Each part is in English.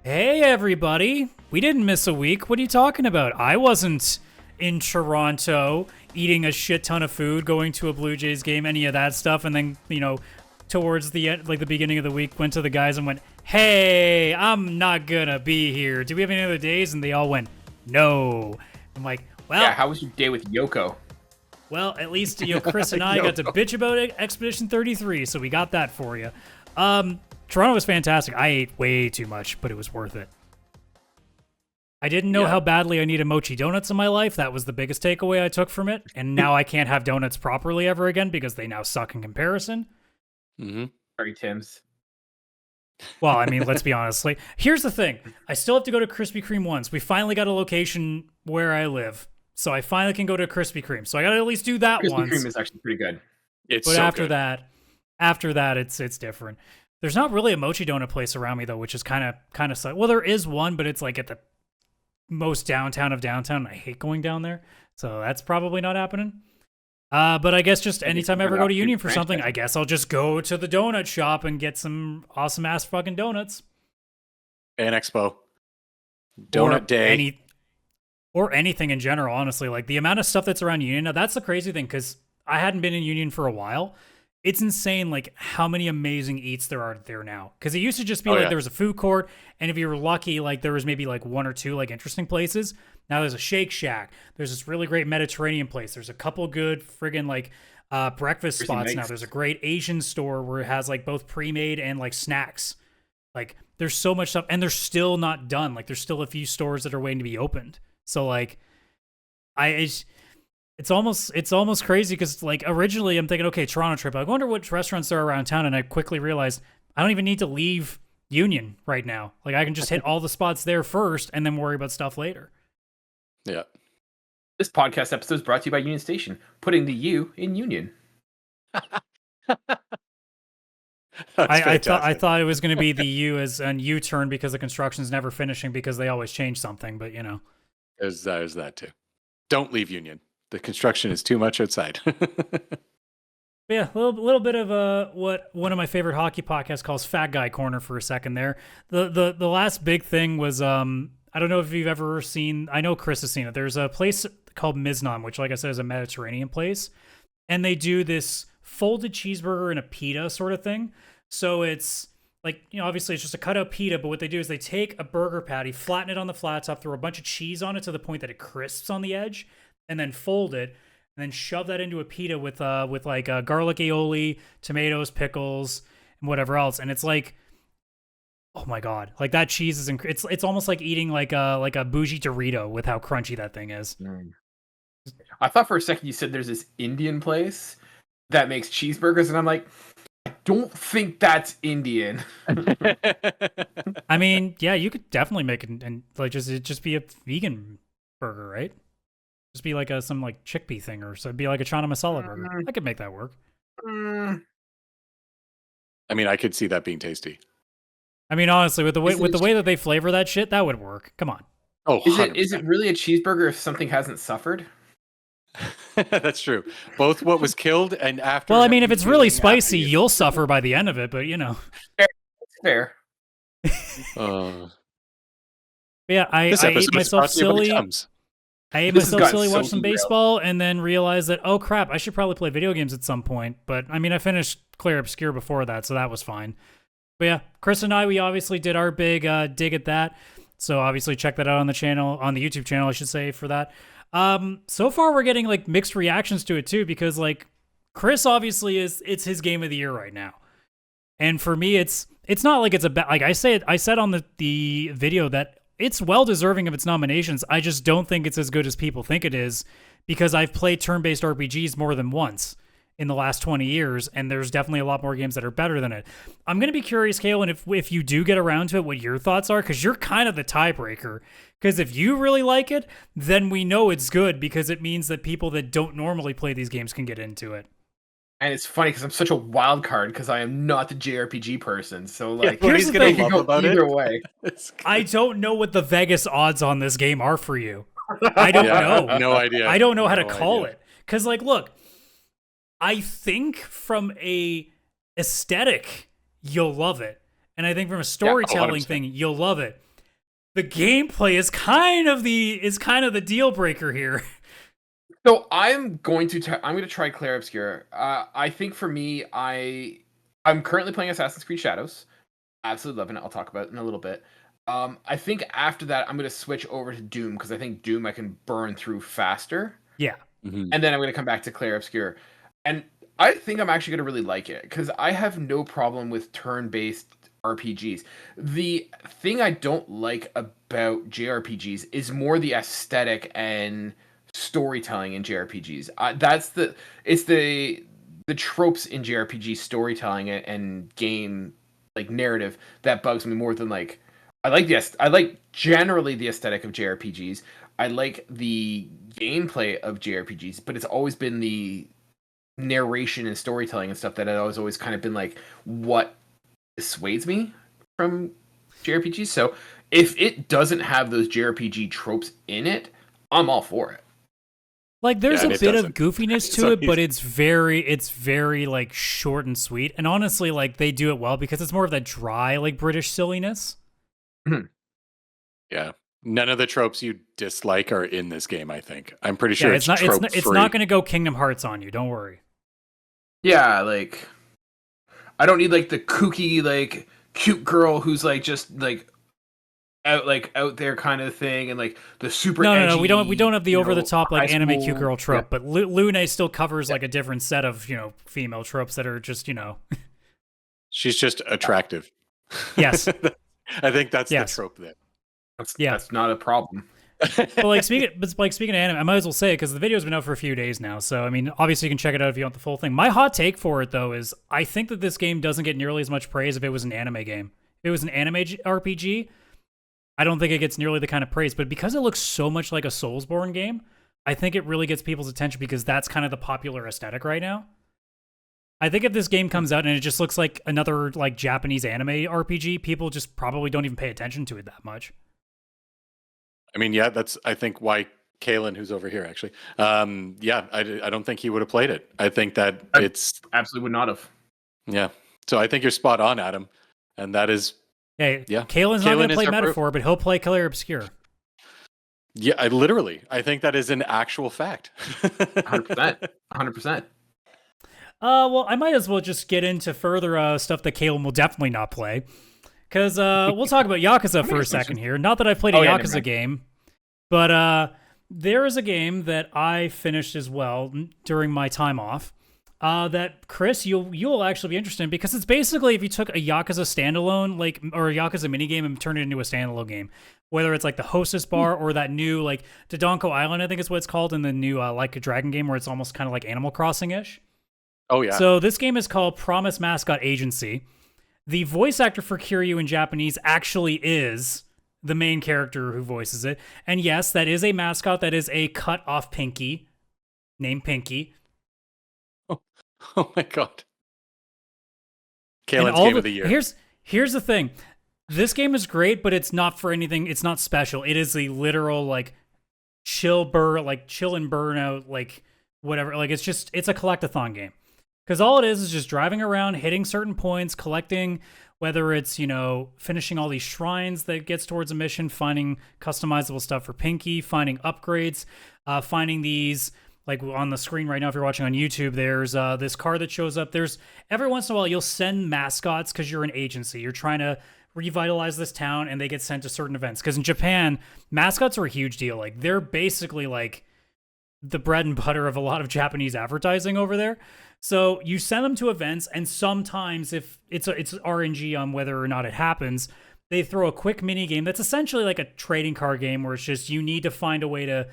Hey, everybody. We didn't miss a week. What are you talking about? I wasn't in Toronto eating a shit ton of food, going to a Blue Jays game, any of that stuff. And then, towards the end, like the beginning of the week, went to the guys and went, hey, I'm not gonna be here. Do we have any other days? And they all went, no. I'm like, well. Yeah, how was your day with Yoko? Well, at least Chris and I got to bitch about Expedition 33, so we got that for you. Toronto was fantastic. I ate way too much, but it was worth it. I didn't know how badly I needed mochi donuts in my life. That was the biggest takeaway I took from it. And now I can't have donuts properly ever again because they now suck in comparison. Mm-hmm. Sorry, Tim's. Well, I mean, let's be honest. Like, here's the thing. I still have to go to Krispy Kreme once. We finally got a location where I live. So I finally can go to Krispy Kreme. So I got to at least do that once. Krispy Kreme is actually pretty good. But so after that, it's different. There's not really a mochi donut place around me though, which is kind of well, there is one, but it's like at the most downtown of downtown. I hate going down there, so that's probably not happening. But I guess just anytime I ever go to Union for something, I guess I'll just go to the donut shop and get some awesome ass fucking donuts. Fan Expo, Donut Day, or anything in general. Honestly, like the amount of stuff that's around Union. Now that's the crazy thing because I hadn't been in Union for a while. It's insane, like, how many amazing eats there are there now. Because it used to just be, there was a food court, and if you were lucky, like, there was maybe, like, one or two, like, interesting places. Now there's a Shake Shack. There's this really great Mediterranean place. There's a couple good friggin', like, breakfast spots now. There's a great Asian store where it has, like, both pre-made and, like, snacks. Like, there's so much stuff, and they're still not done. Like, there's still a few stores that are waiting to be opened. So, like, It's almost crazy because, like, originally I'm thinking, okay, Toronto trip. I wonder what restaurants there are around town, and I quickly realized I don't even need to leave Union right now. Like, I can just hit all the spots there first and then worry about stuff later. Yeah. This podcast episode is brought to you by Union Station, putting the U in Union. I thought it was going to be the U as an U-turn because the construction's never finishing because they always change something, but There's that too. Don't leave Union. The construction is too much outside. Yeah, a little bit of what one of my favorite hockey podcasts calls Fat Guy Corner for a second there. The last big thing was I don't know if you've ever seen. I know Chris has seen it. There's a place called Miznom, which, like I said, is a Mediterranean place, and they do this folded cheeseburger and a pita sort of thing. So it's like, obviously it's just a cutout pita, but what they do is they take a burger patty, flatten it on the flat top, throw a bunch of cheese on it to the point that it crisps on the edge, and then fold it, and then shove that into a pita with like garlic aioli, tomatoes, pickles, and whatever else. And it's like, oh my god, like that cheese is it's almost like eating like a bougie Dorito with how crunchy that thing is. I thought for a second you said there's this Indian place that makes cheeseburgers, and I'm like, I don't think that's Indian. I mean, yeah, you could definitely make it and like just be a vegan burger, right? Just be like some like chickpea thing, or so it'd be like a chana masala burger. I could make that work. I mean, I could see that being tasty. I mean, honestly, with the way that they flavor that shit, that would work. Come on. Oh, is it really a cheeseburger if something hasn't suffered? That's true. Both what was killed and after. Well, I mean, if it's really spicy, you'll suffer by the end of it. But Fair. Yeah, I ate myself silly. I ate myself silly, watched some baseball, and then realized that, oh crap, I should probably play video games at some point. But I mean, I finished Clear Obscure before that, so that was fine. But yeah, Chris and I, we obviously did our big dig at that. So obviously check that out on the channel, on the YouTube channel, I should say, for that. So far we're getting like mixed reactions to it too, because like Chris obviously it's his game of the year right now. And for me, it's not like it's a like I said on the video that it's well deserving of its nominations. I just don't think it's as good as people think it is, because I've played turn-based RPGs more than once in the last 20 years, and there's definitely a lot more games that are better than it. I'm going to be curious, Kaylan, if you do get around to it, what your thoughts are, because you're kind of the tiebreaker. Because if you really like it, then we know it's good, because it means that people that don't normally play these games can get into it. And it's funny because I'm such a wild card because I am not the JRPG person. So like, here's the thing about either way. I don't know what the Vegas odds on this game are for you. I don't know. No idea. I don't know how to call it. Because like, look, I think from a aesthetic, you'll love it. And I think from a storytelling thing, you'll love it. the gameplay is kind of the deal breaker here. So I'm going to try Clair Obscur. I think for me, I'm currently playing Assassin's Creed Shadows. Absolutely loving it. I'll talk about it in a little bit. I think after that, I'm going to switch over to Doom because I think Doom I can burn through faster. Yeah. Mm-hmm. And then I'm going to come back to Clair Obscur. And I think I'm actually going to really like it because I have no problem with turn-based RPGs. The thing I don't like about JRPGs is more the aesthetic and storytelling in JRPGs. It's the tropes in JRPG storytelling and game like narrative that bugs me more than like I like generally the aesthetic of JRPGs. I like the gameplay of JRPGs, but it's always been the narration and storytelling and stuff that has always kind of been like what dissuades me from JRPGs. So if it doesn't have those JRPG tropes in it, I'm all for it. Like there's a bit of goofiness to it, but it's very like short and sweet. And honestly, like they do it well because it's more of that dry, like British silliness. Yeah. None of the tropes you dislike are in this game, I think. I'm pretty sure it's not going to go Kingdom Hearts on you. Don't worry. Yeah, like I don't need like the kooky, like cute girl who's like just like out there kind of thing, and like the super edgy, we don't have the over the top like anime cute girl trope, but Lune still covers like a different set of female tropes that are just she's just attractive. Yes. I think that's the trope there. That's not a problem. But speaking of anime, I might as well say it because the video's been out for a few days now. So I mean, obviously you can check it out if you want the full thing. My hot take for it though is I think that this game doesn't get nearly as much praise if it was an anime game. If it was an anime RPG, I don't think it gets nearly the kind of praise. But because it looks so much like a Soulsborne game, I think it really gets people's attention because that's kind of the popular aesthetic right now. I think if this game comes out and it just looks like another like Japanese anime RPG, people just probably don't even pay attention to it that much. I mean, yeah, that's, I think, why Kaylan, who's over here, actually, I don't think he would have played it. I think that it's... Absolutely would not have. Yeah. So I think you're spot on, Adam. And that is... Hey, yeah. Kaylan's not going to play Metaphor, but he'll play Clair Obscur. Yeah, I think that is an actual fact. 100%. 100%. Well, I might as well just get into further stuff that Kaylan will definitely not play. Because we'll talk about Yakuza for a second here. Not that I've played a Yakuza game, but there is a game that I finished as well during my time off that, Chris, you'll actually be interested in because it's basically if you took a Yakuza standalone or a Yakuza minigame and turned it into a standalone game. Whether it's like the Hostess Bar or that new like Dodonko Island, I think is what it's called, in the new Like a Dragon game where it's almost kind of like Animal Crossing-ish. Oh, yeah. So this game is called Promise Mascot Agency. The voice actor for Kiryu in Japanese actually is the main character who voices it. And yes, that is a mascot that is a cut-off Pinky, named Pinky. Oh my god. Kaylan's game of the year. Here's the thing. This game is great, but it's not for anything. It's not special. It is a literal, like, chill and burn out, like, whatever. Like, it's a collect-a-thon game. Because all it is just driving around, hitting certain points, collecting, whether it's, finishing all these shrines that gets towards a mission, finding customizable stuff for Pinky, finding upgrades, finding these, like on the screen right now if you're watching on YouTube, there's this card that shows up. There's, every once in a while, you'll send mascots because you're an agency. You're trying to revitalize this town, and they get sent to certain events. Because in Japan, mascots are a huge deal. Like, they're basically, like, the bread and butter of a lot of Japanese advertising over there. So you send them to events, and sometimes if it's RNG on whether or not it happens, they throw a quick mini game that's essentially like a trading card game where it's just you need to find a way to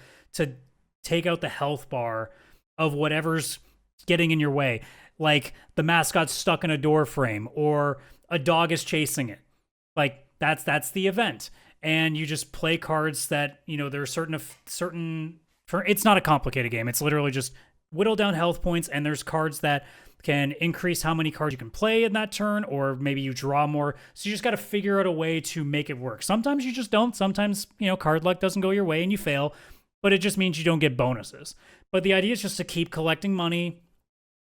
take out the health bar of whatever's getting in your way. Like the mascot's stuck in a door frame or a dog is chasing it. Like that's the event. And you just play cards that, there are certain it's not a complicated game. It's literally just whittle down health points, and there's cards that can increase how many cards you can play in that turn, or maybe you draw more. So you just got to figure out a way to make it work. Sometimes you just don't. Sometimes, card luck doesn't go your way and you fail, but it just means you don't get bonuses. But the idea is just to keep collecting money,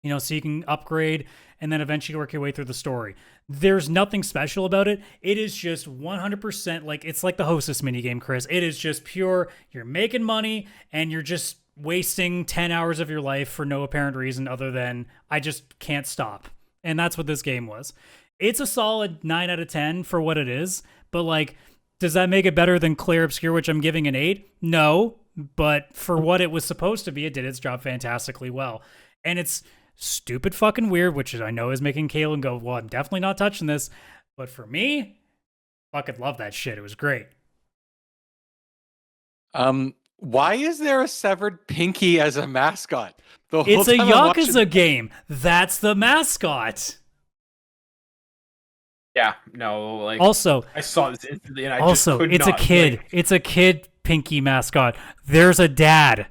so you can upgrade and then eventually work your way through the story. There's nothing special about it. It is just 100% like, it's like the Hostess minigame, Chris. It is just pure, you're making money and you're just wasting 10 hours of your life for no apparent reason other than I just can't stop. And that's what this game was. It's a solid 9 out of 10 for what it is, but like, does that make it better than Clear Obscure, which I'm giving an 8? No, but for what it was supposed to be, it did its job fantastically well. And it's stupid fucking weird, which I know is making Kaylan go, well, I'm definitely not touching this. But for me, fucking love that shit. It was great. Why is there a severed pinky as a mascot? It's a Yakuza game. That's the mascot. Yeah, no, like also I saw this instantly and I also just it's a kid. Like, it's a kid pinky mascot. There's a dad.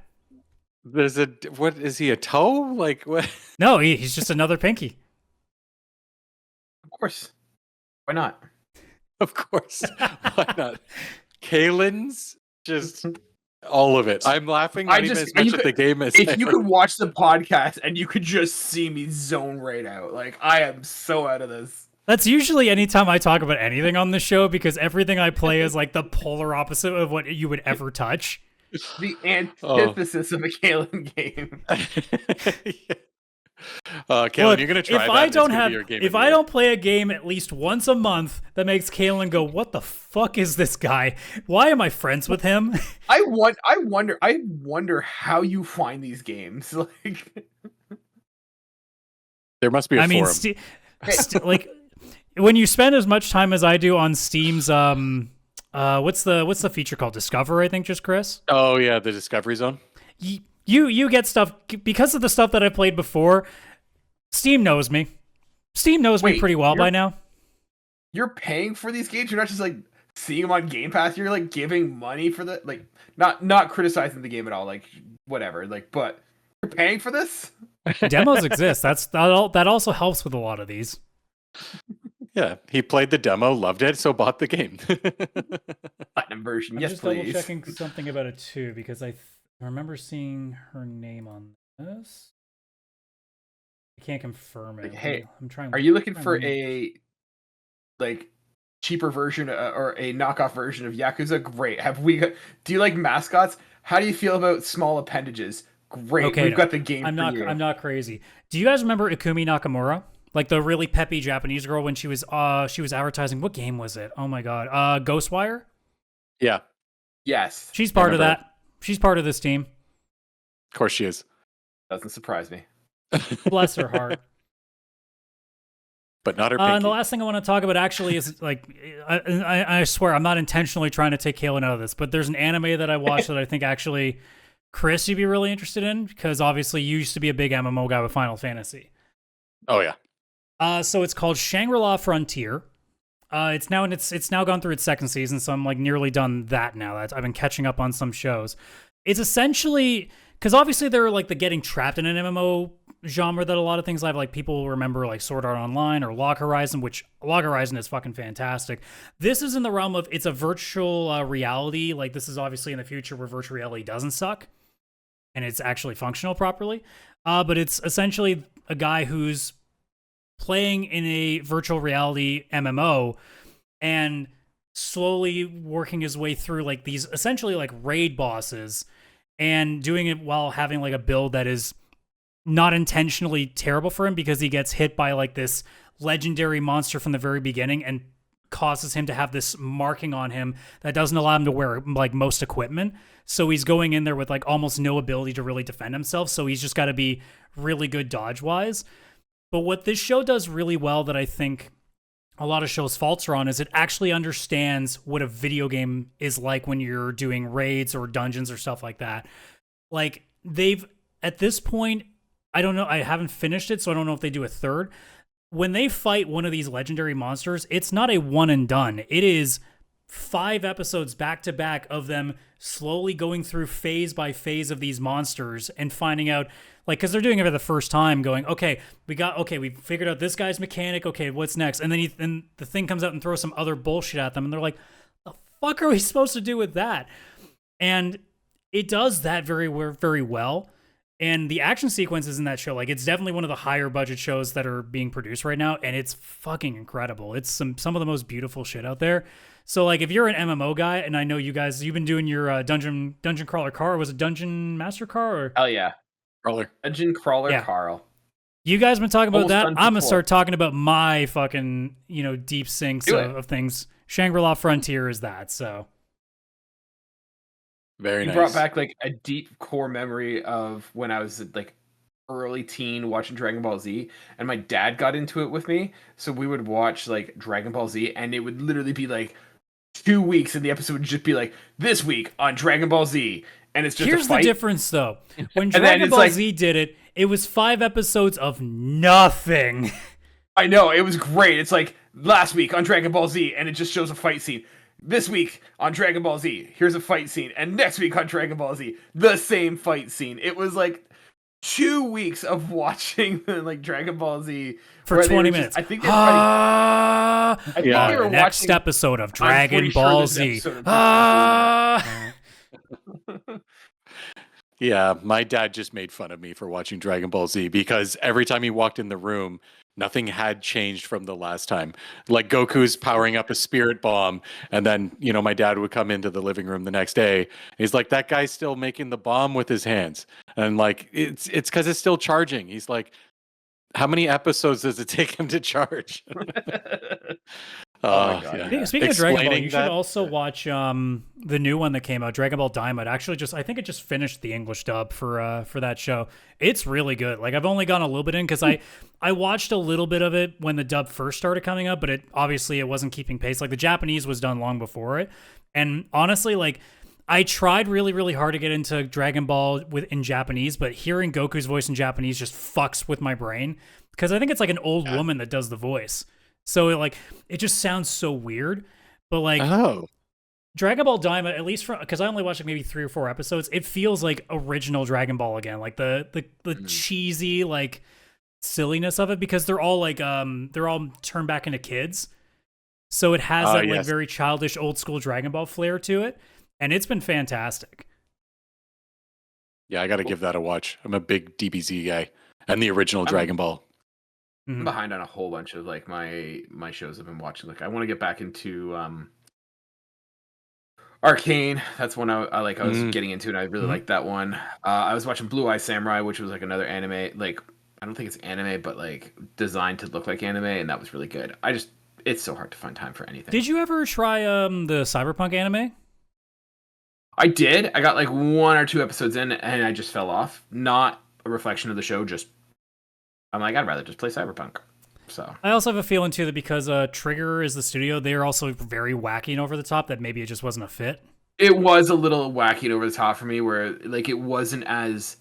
There's what is he, a toe? Like what? No, he's just another pinky. Of course. Why not? Of course. Why not? Kaylan's just all of it. I'm laughing not even as much at the game as if you could watch the podcast and you could just see me zone right out. Like I am so out of this. That's usually anytime I talk about anything on the show because everything I play is like the polar opposite of what you would ever touch. The antithesis of a Kaylan game. Kaylan, look, you're gonna try if I don't play a game at least once a month that makes Kaylan go, what the fuck is this guy? Why am I friends with him? I wonder how you find these games. Like, there must be a forum. Like when you spend as much time as I do on Steam's what's the feature called? Discover, I think, just Chris. Oh yeah, the Discovery Zone. You get stuff because of the stuff that I played before. Steam knows me. Steam knows me pretty well by now. You're paying for these games. You're not just like seeing them on Game Pass. You're like giving money for the like not criticizing the game at all. Like whatever. Like, but you're paying for this. Demos exist. That also helps with a lot of these. Yeah, he played the demo, loved it, so bought the game. Platinum version, I'm yes, just please. Double checking something about it too because I remember seeing her name on this. I can't confirm it. Like, hey, I'm trying. Are you looking for a like cheaper version or a knockoff version of Yakuza? Great. Do you like mascots? How do you feel about small appendages? Great. Okay, we've got the game. I'm for you. I'm not crazy. Do you guys remember Ikumi Nakamura? Like the really peppy Japanese girl when she was advertising. What game was it? Oh my god. Ghostwire? Yeah. Yes. She's part of that. She's part of this team. Of course she is. Doesn't surprise me. Bless her heart. But not her pinky. And the last thing I want to talk about actually is like, I swear I'm not intentionally trying to take Kaylan out of this, but there's an anime that I watched that I think actually, Chris, you'd be really interested in because obviously you used to be a big MMO guy with Final Fantasy. Oh yeah. So it's called Shangri-La Frontier. It's now gone through its second season, so I'm like nearly done that now. I've been catching up on some shows. It's essentially because obviously they're like the getting trapped in an MMO genre that a lot of things like people remember like Sword Art Online or Log Horizon, which Log Horizon is fucking fantastic. This is in the realm of it's a virtual reality. Like this is obviously in the future where virtual reality doesn't suck and it's actually functional properly. But it's essentially a guy who's playing in a virtual reality MMO and slowly working his way through like these essentially like raid bosses and doing it while having like a build that is not intentionally terrible for him because he gets hit by like this legendary monster from the very beginning and causes him to have this marking on him that doesn't allow him to wear like most equipment. So he's going in there with like almost no ability to really defend himself. So he's just got to be really good dodge wise. But what this show does really well that I think a lot of shows' faults are on is it actually understands what a video game is like when you're doing raids or dungeons or stuff like that. Like they've, at this point, I don't know, I haven't finished it, so I don't know if they do a third. When they fight one of these legendary monsters, it's not a one and done. It is 5 episodes back to back of them slowly going through phase by phase of these monsters and finding out, like, because they're doing it for the first time, going, we figured out this guy's mechanic. Okay, what's next? And then the thing comes out and throws some other bullshit at them, and they're like, "The fuck are we supposed to do with that?" And it does that very, very well. And the action sequences in that show, like it's definitely one of the higher budget shows that are being produced right now, and it's fucking incredible. It's some of the most beautiful shit out there. So like if you're an MMO guy, and I know you guys, you've been doing your dungeon crawler car, was it Dungeon Master car or? Hell yeah, Crawler. Dungeon crawler Yeah. Carl. You guys been talking about Almost that. done I'm gonna before. start talking about my fucking deep sinks Do it. of things. Shangri-La Frontier is that. So Very You nice. brought back like a deep core memory of when I was like early teen watching Dragon Ball Z, and my dad got into it with me. So we would watch like Dragon Ball Z, and it would literally be like 2 weeks, and the episode would just be like this week on Dragon Ball Z, and it's just here's a the fight. difference, though. When then Dragon it's Ball like- Z did it, it was 5 episodes of nothing. I know, it was great. It's like last week on Dragon Ball Z, and it just shows a fight scene. This week on Dragon Ball Z, here's a fight scene, and next week on Dragon Ball Z, the same fight scene. It was like 2 weeks of watching like Dragon Ball Z For where they 20 were just- minutes. I think they were I think Yeah. they were next watching. episode of I'm Dragon pretty sure Ball this Z. episode of Ah. Yeah, my dad just made fun of me for watching Dragon Ball Z because every time he walked in the room, nothing had changed from the last time. Like Goku's powering up a spirit bomb, and then, my dad would come into the living room the next day. And he's like, that guy's still making the bomb with his hands. And like, it's because it's still charging. He's like, how many episodes does it take him to charge? Oh my God. yeah. Speaking of Dragon Ball, Explaining you should that- also watch the new one that came out, Dragon Ball Daima. I think it just finished the English dub for that show. It's really good. Like I've only gone a little bit in because I watched a little bit of it when the dub first started coming up, but it wasn't keeping pace. Like the Japanese was done long before it, and honestly, like I tried really really hard to get into Dragon Ball in Japanese, but hearing Goku's voice in Japanese just fucks with my brain because I think it's like an old woman that does the voice. So it just sounds so weird, but like Dragon Ball Daima, at least because I only watched like maybe 3 or 4 episodes, it feels like original Dragon Ball again, like the cheesy like silliness of it because they're all turned back into kids, so it has that like very childish old school Dragon Ball flair to it, and it's been fantastic. Yeah, I got to give that a watch. I'm a big DBZ guy and the original Dragon Ball. I'm behind on a whole bunch of like my shows I've been watching. Like I want to get back into Arcane. That's one I was getting into, and I really liked that one. I was watching Blue Eye Samurai, which was like another anime. Like I don't think it's anime, but like designed to look like anime, and that was really good. It's so hard to find time for anything. Did you ever try the Cyberpunk anime? I did. I got like 1 or 2 episodes in, and I just fell off. Not a reflection of the show, just I'm like, I'd rather just play Cyberpunk. So I also have a feeling too that because Trigger is the studio, they're also very wacky and over the top that maybe it just wasn't a fit. it was a little wacky and over the top for me, where like it wasn't as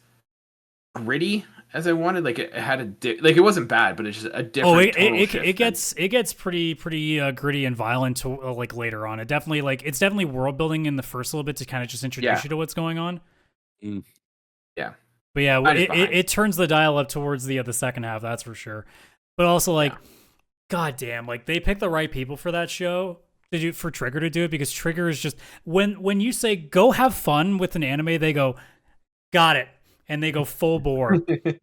gritty as I wanted. Like it had it wasn't bad, but it's just a different. It gets pretty gritty and violent to, like later on. It's definitely world building in the first little bit to kind of just introduce you to what's going on. Yeah. But yeah, it turns the dial up towards the second half, that's for sure. But also, like, goddamn, like they picked the right people for that show for Trigger to do it, because Trigger is just when you say go have fun with an anime, they go, got it, and they go full bore.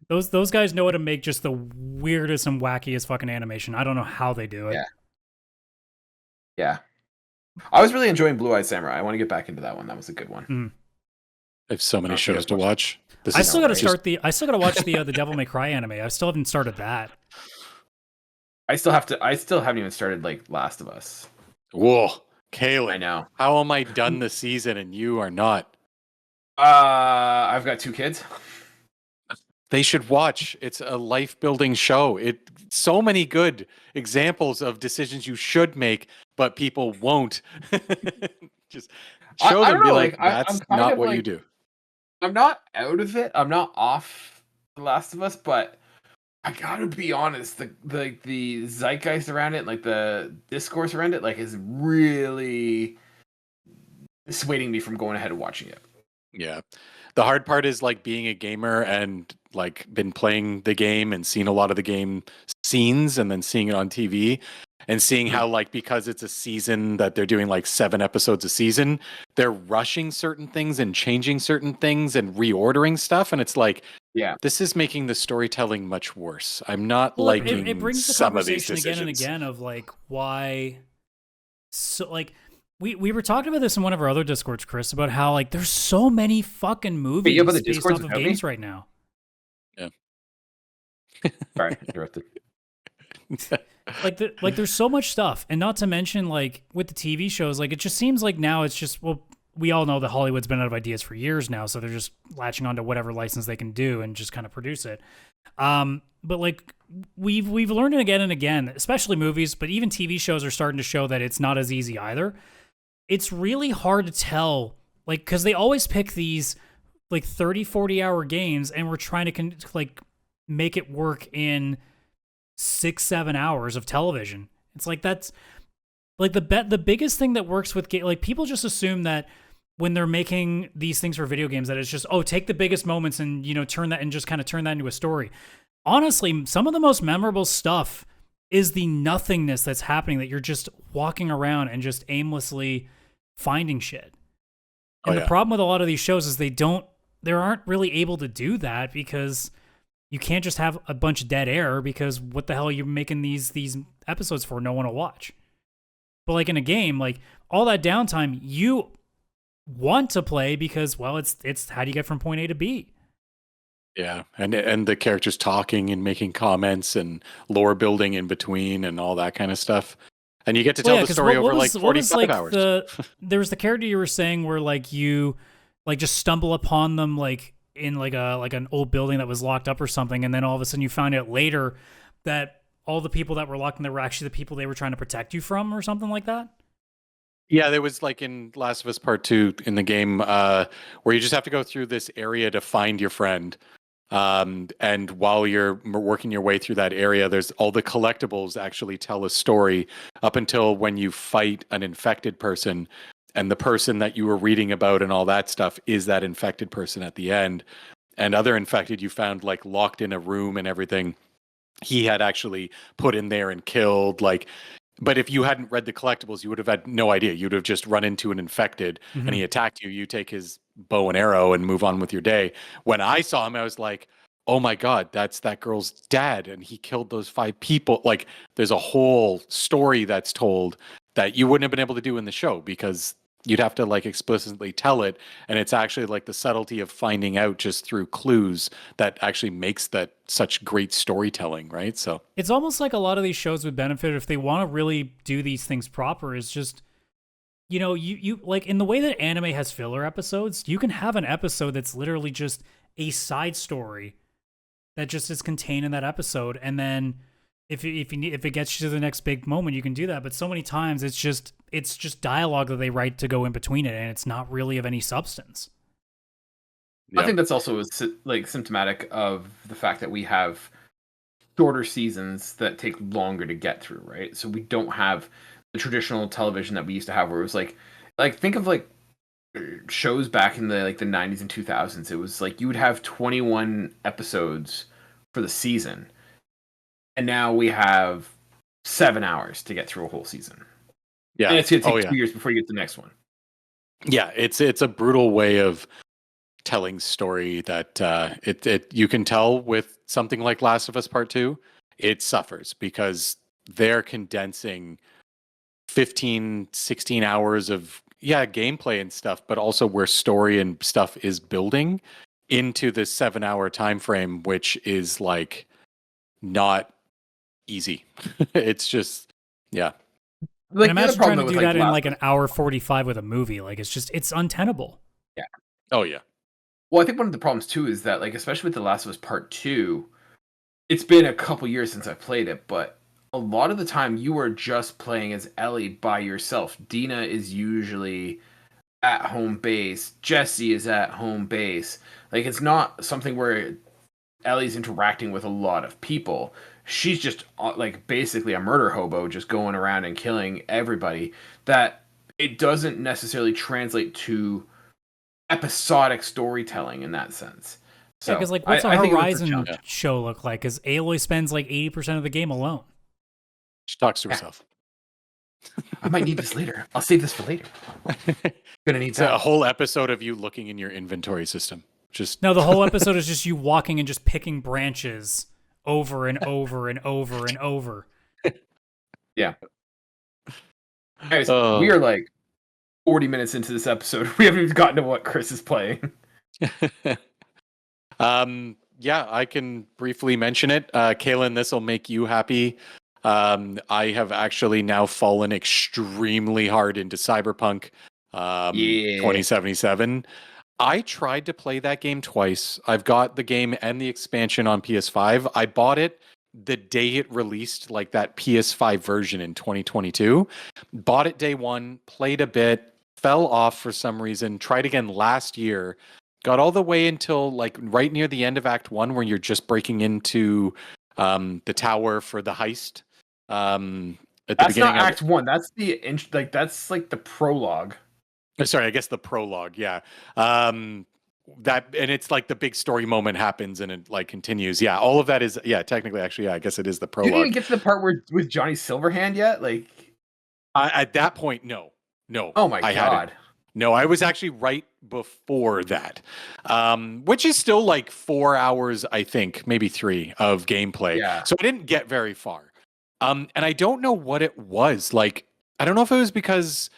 Those guys know how to make just the weirdest and wackiest fucking animation. I don't know how they do it. Yeah. I was really enjoying Blue Eye Samurai. I want to get back into that one. That was a good one. I have so many shows to watch. I still got to watch the Devil May Cry anime. I still haven't started that. I still haven't even started like Last of Us. Whoa, Kaylan. I know. How am I done this season and you are not? I've got 2 kids. They should watch. It's a life-building show. So many good examples of decisions you should make, but people won't. Just show them, be like, that's not what you do. I'm not out of it. I'm not off The Last of Us, but I gotta be honest. The zeitgeist around it, like the discourse around it, like is really dissuading me from going ahead and watching it. Yeah. The hard part is like being a gamer and like been playing the game and seen a lot of the game scenes and then seeing it on TV and seeing how like, because it's a season that they're doing like 7 episodes a season, they're rushing certain things and changing certain things and reordering stuff. And it's like, Yeah. This is making the storytelling much worse. I'm not liking it brings the some of these conversation decisions. again and again of like why. So like we were talking about this in one of our other Discords, Chris, about how like there's so many fucking movies based off of games right now. Yeah. Sorry, interrupted. like there's so much stuff, and not to mention like with the TV shows, like it just seems like now it's just, well, we all know that Hollywood's been out of ideas for years now, so they're just latching onto whatever license they can do and just kind of produce it. But like we've learned it again and again, especially movies, but even TV shows are starting to show that it's not as easy either. It's really hard to tell, like, because they always pick these like 30-40 hour games, and we're trying to like make it work in 6-7 hours of television. It's like that's like the biggest thing that works with like people just assume that when they're making these things for video games that it's just, oh, take the biggest moments and, you know, turn that into a story. Honestly, some of the most memorable stuff is the nothingness that's happening, that you're just walking around and just aimlessly finding shit. And the problem with a lot of these shows is they aren't really able to do that, because you can't just have a bunch of dead air, because what the hell are you making these episodes for? No one will watch. But like in a game, like all that downtime, you want to play because, well, it's how do you get from point A to B? Yeah, and the characters talking and making comments and lore building in between and all that kind of stuff. And you get to tell the story over like 45 hours. There was the character you were saying where like you like just stumble upon them like in like an old building that was locked up or something, and then all of a sudden you found out later that all the people that were locked in there were actually the people they were trying to protect you from, or something like that. Yeah, there was like in Last of Us Part 2 in the game where you just have to go through this area to find your friend. And while you're working your way through that area, there's all the collectibles actually tell a story up until when you fight an infected person, and the person that you were reading about and all that stuff is that infected person at the end. And other infected you found like locked in a room and everything, he had actually put in there and killed. Like, but if you hadn't read the collectibles, you would have had no idea. You'd have just run into an infected and he attacked you. You take his bow and arrow and move on with your day. When I saw him, I was like, oh my God, that's that girl's dad. And he killed those 5 people. Like, there's a whole story that's told that you wouldn't have been able to do in the show, because you'd have to like explicitly tell it. And it's actually like the subtlety of finding out just through clues that actually makes that such great storytelling, right? So it's almost like a lot of these shows would benefit if they want to really do these things proper, is just, you know, you like in the way that anime has filler episodes, you can have an episode that's literally just a side story that just is contained in that episode, and then if it gets you to the next big moment, you can do that. But so many times it's just dialogue that they write to go in between it, and it's not really of any substance. Yeah. I think that's also like symptomatic of the fact that we have shorter seasons that take longer to get through, right? So we don't have the traditional television that we used to have, where it was like think of like shows back in the like the 90s and 2000s. It was like you would have 21 episodes for the season, and now we have 7 hours to get through a whole season. Yeah, and it's gonna take 2 years before you get the next one. Yeah, it's a brutal way of telling story that it you can tell with something like Last of Us Part 2, it suffers because they're condensing 15, 16 hours of gameplay and stuff, but also where story and stuff is building into this 7-hour time frame, which is like not easy. It's just like, and imagine trying to do that in like an hour 45 with a movie. Like it's untenable. Yeah. Oh yeah. Well, I think one of the problems too is that, like, especially with The Last of Us Part 2, it's been a couple years since I played it, but a lot of the time you are just playing as Ellie by yourself. Dina is usually at home base. Jesse is at home base. Like, it's not something where Ellie's interacting with a lot of people. She's just like basically a murder hobo, just going around and killing everybody. That it doesn't necessarily translate to episodic storytelling in that sense. So, because like, what's a Horizon show look like? Because Aloy spends like 80% of the game alone. She talks to herself. I might need this later. I'll save this for later. Gonna need a whole episode of you looking in your inventory system. Just No, the whole episode is just you walking and just picking branches over and over and over and over. Yeah. Anyways, we are like 40 minutes into this episode. We haven't even gotten to what Chris is playing. Yeah, I can briefly mention it. Kaylan, this will make you happy. I have actually now fallen extremely hard into Cyberpunk 2077. I tried to play that game twice. I've got the game and the expansion on PS5. I bought it the day it released, like that PS5 version in 2022. Bought it day one, played a bit, fell off for some reason, tried again last year. Got all the way until like right near the end of Act 1 where you're just breaking into the tower for the heist. At the That's beginning not Act 1. That's that's like the prologue. Sorry, I guess the prologue, yeah. That and it's like the big story moment happens and it like continues. Yeah, all of that is technically actually I guess it is the prologue. You didn't even get to the part where with Johnny Silverhand yet? Like at that point, no. Oh my god. No, I was actually right before that, which is still like 4 hours, I think, maybe 3 of gameplay. Yeah. So I didn't get very far. And I don't know what it was. Like, I don't know if it was because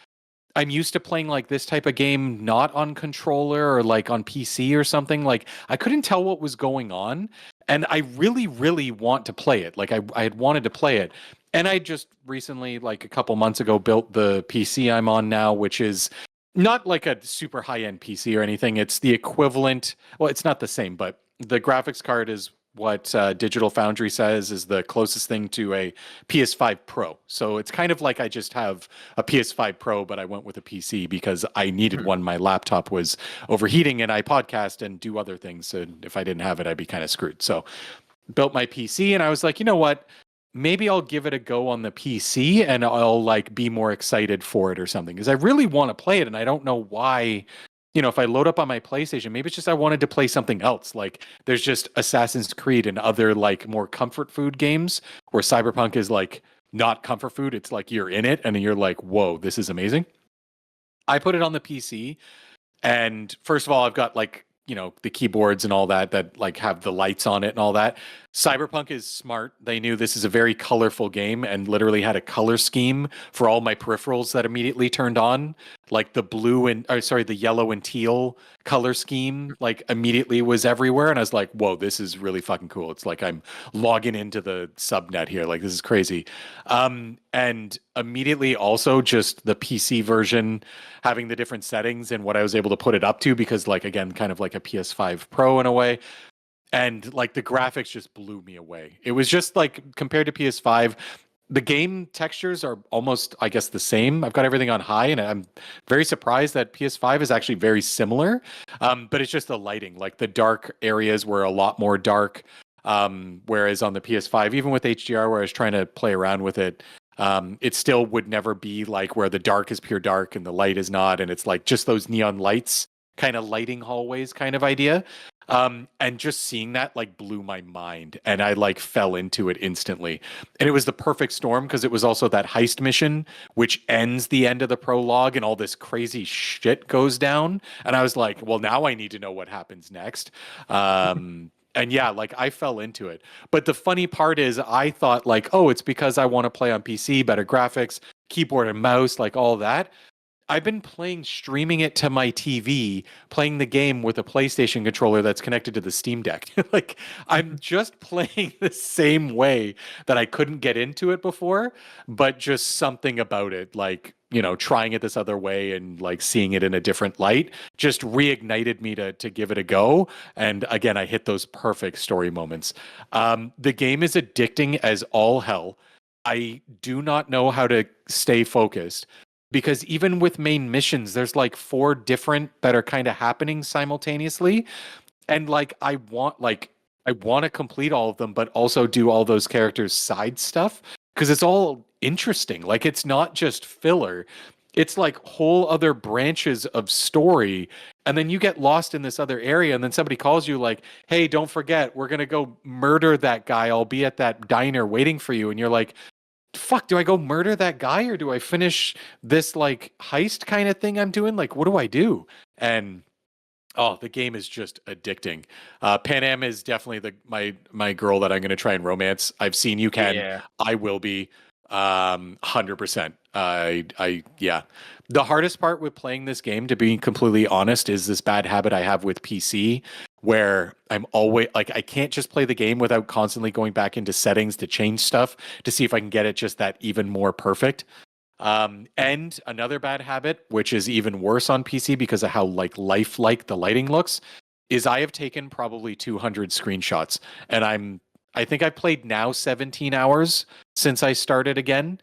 I'm used to playing like this type of game not on controller or like on PC or something. Like, I couldn't tell what was going on. And I really, really want to play it. Like, I had wanted to play it. And I just recently, like a couple months ago, built the PC I'm on now, which is not like a super high-end PC or anything. It's the equivalent. Well, it's not the same, but the graphics card is what Digital Foundry says is the closest thing to a PS5 Pro. So it's kind of like I just have a PS5 Pro, but I went with a PC because I needed one. My laptop was overheating and I podcast and do other things. So if I didn't have it, I'd be kind of screwed. So built my PC and I was like, you know what? Maybe I'll give it a go on the PC and I'll like be more excited for it or something because I really want to play it and I don't know why. You know, if I load up on my PlayStation, maybe it's just I wanted to play something else. Like there's just Assassin's Creed and other like more comfort food games where Cyberpunk is like not comfort food. It's like you're in it and you're like, whoa, this is amazing. I put it on the PC and first of all, I've got like, you know, the keyboards and all that like have the lights on it and all that. Cyberpunk is smart. They knew this is a very colorful game and literally had a color scheme for all my peripherals that immediately turned on. Like the the yellow and teal color scheme, like immediately was everywhere. And I was like, whoa, this is really fucking cool. It's like I'm logging into the subnet here. Like this is crazy. And immediately also just the PC version having the different settings and what I was able to put it up to because like, again, kind of like a PS5 Pro in a way. And like the graphics just blew me away. It was just like compared to PS5, the game textures are almost, I guess, the same. I've got everything on high, and I'm very surprised that PS5 is actually very similar. But it's just the lighting. Like the dark areas were a lot more dark, whereas on the PS5, even with HDR, where I was trying to play around with it, it still would never be like where the dark is pure dark and the light is not, and it's like just those neon lights, kind of lighting hallways kind of idea. And just seeing that like blew my mind and I like fell into it instantly. And it was the perfect storm because it was also that heist mission, which ends the end of the prologue and all this crazy shit goes down. And I was like, well, now I need to know what happens next. And yeah, like I fell into it. But the funny part is I thought like, oh, it's because I want to play on PC, better graphics, keyboard and mouse, like all that. I've been streaming it to my TV, playing the game with a PlayStation controller that's connected to the Steam Deck. Like, I'm just playing the same way that I couldn't get into it before, but just something about it, like, you know, trying it this other way and like seeing it in a different light just reignited me to give it a go. And again, I hit those perfect story moments. The game is addicting as all hell. I do not know how to stay focused. Because even with main missions, there's like 4 different that are kind of happening simultaneously. And like I want to complete all of them, but also do all those characters' side stuff. Because it's all interesting. Like it's not just filler. It's like whole other branches of story. And then you get lost in this other area, and then somebody calls you like, hey, don't forget, we're gonna go murder that guy. I'll be at that diner waiting for you. And you're like, fuck, do I go murder that guy or do I finish this like heist kind of thing I'm doing? Like, what do I do? And Oh, the game is just addicting. Pan Am is definitely my girl that I'm going to try and romance. I've seen you can. Yeah. I will be 100%. Yeah. The hardest part with playing this game, to be completely honest, is this bad habit I have with PC where I'm always like, I can't just play the game without constantly going back into settings to change stuff to see if I can get it just that even more perfect. And another bad habit, which is even worse on PC because of how like lifelike the lighting looks, is I have taken probably 200 screenshots, and I think I've played now 17 hours since I started again.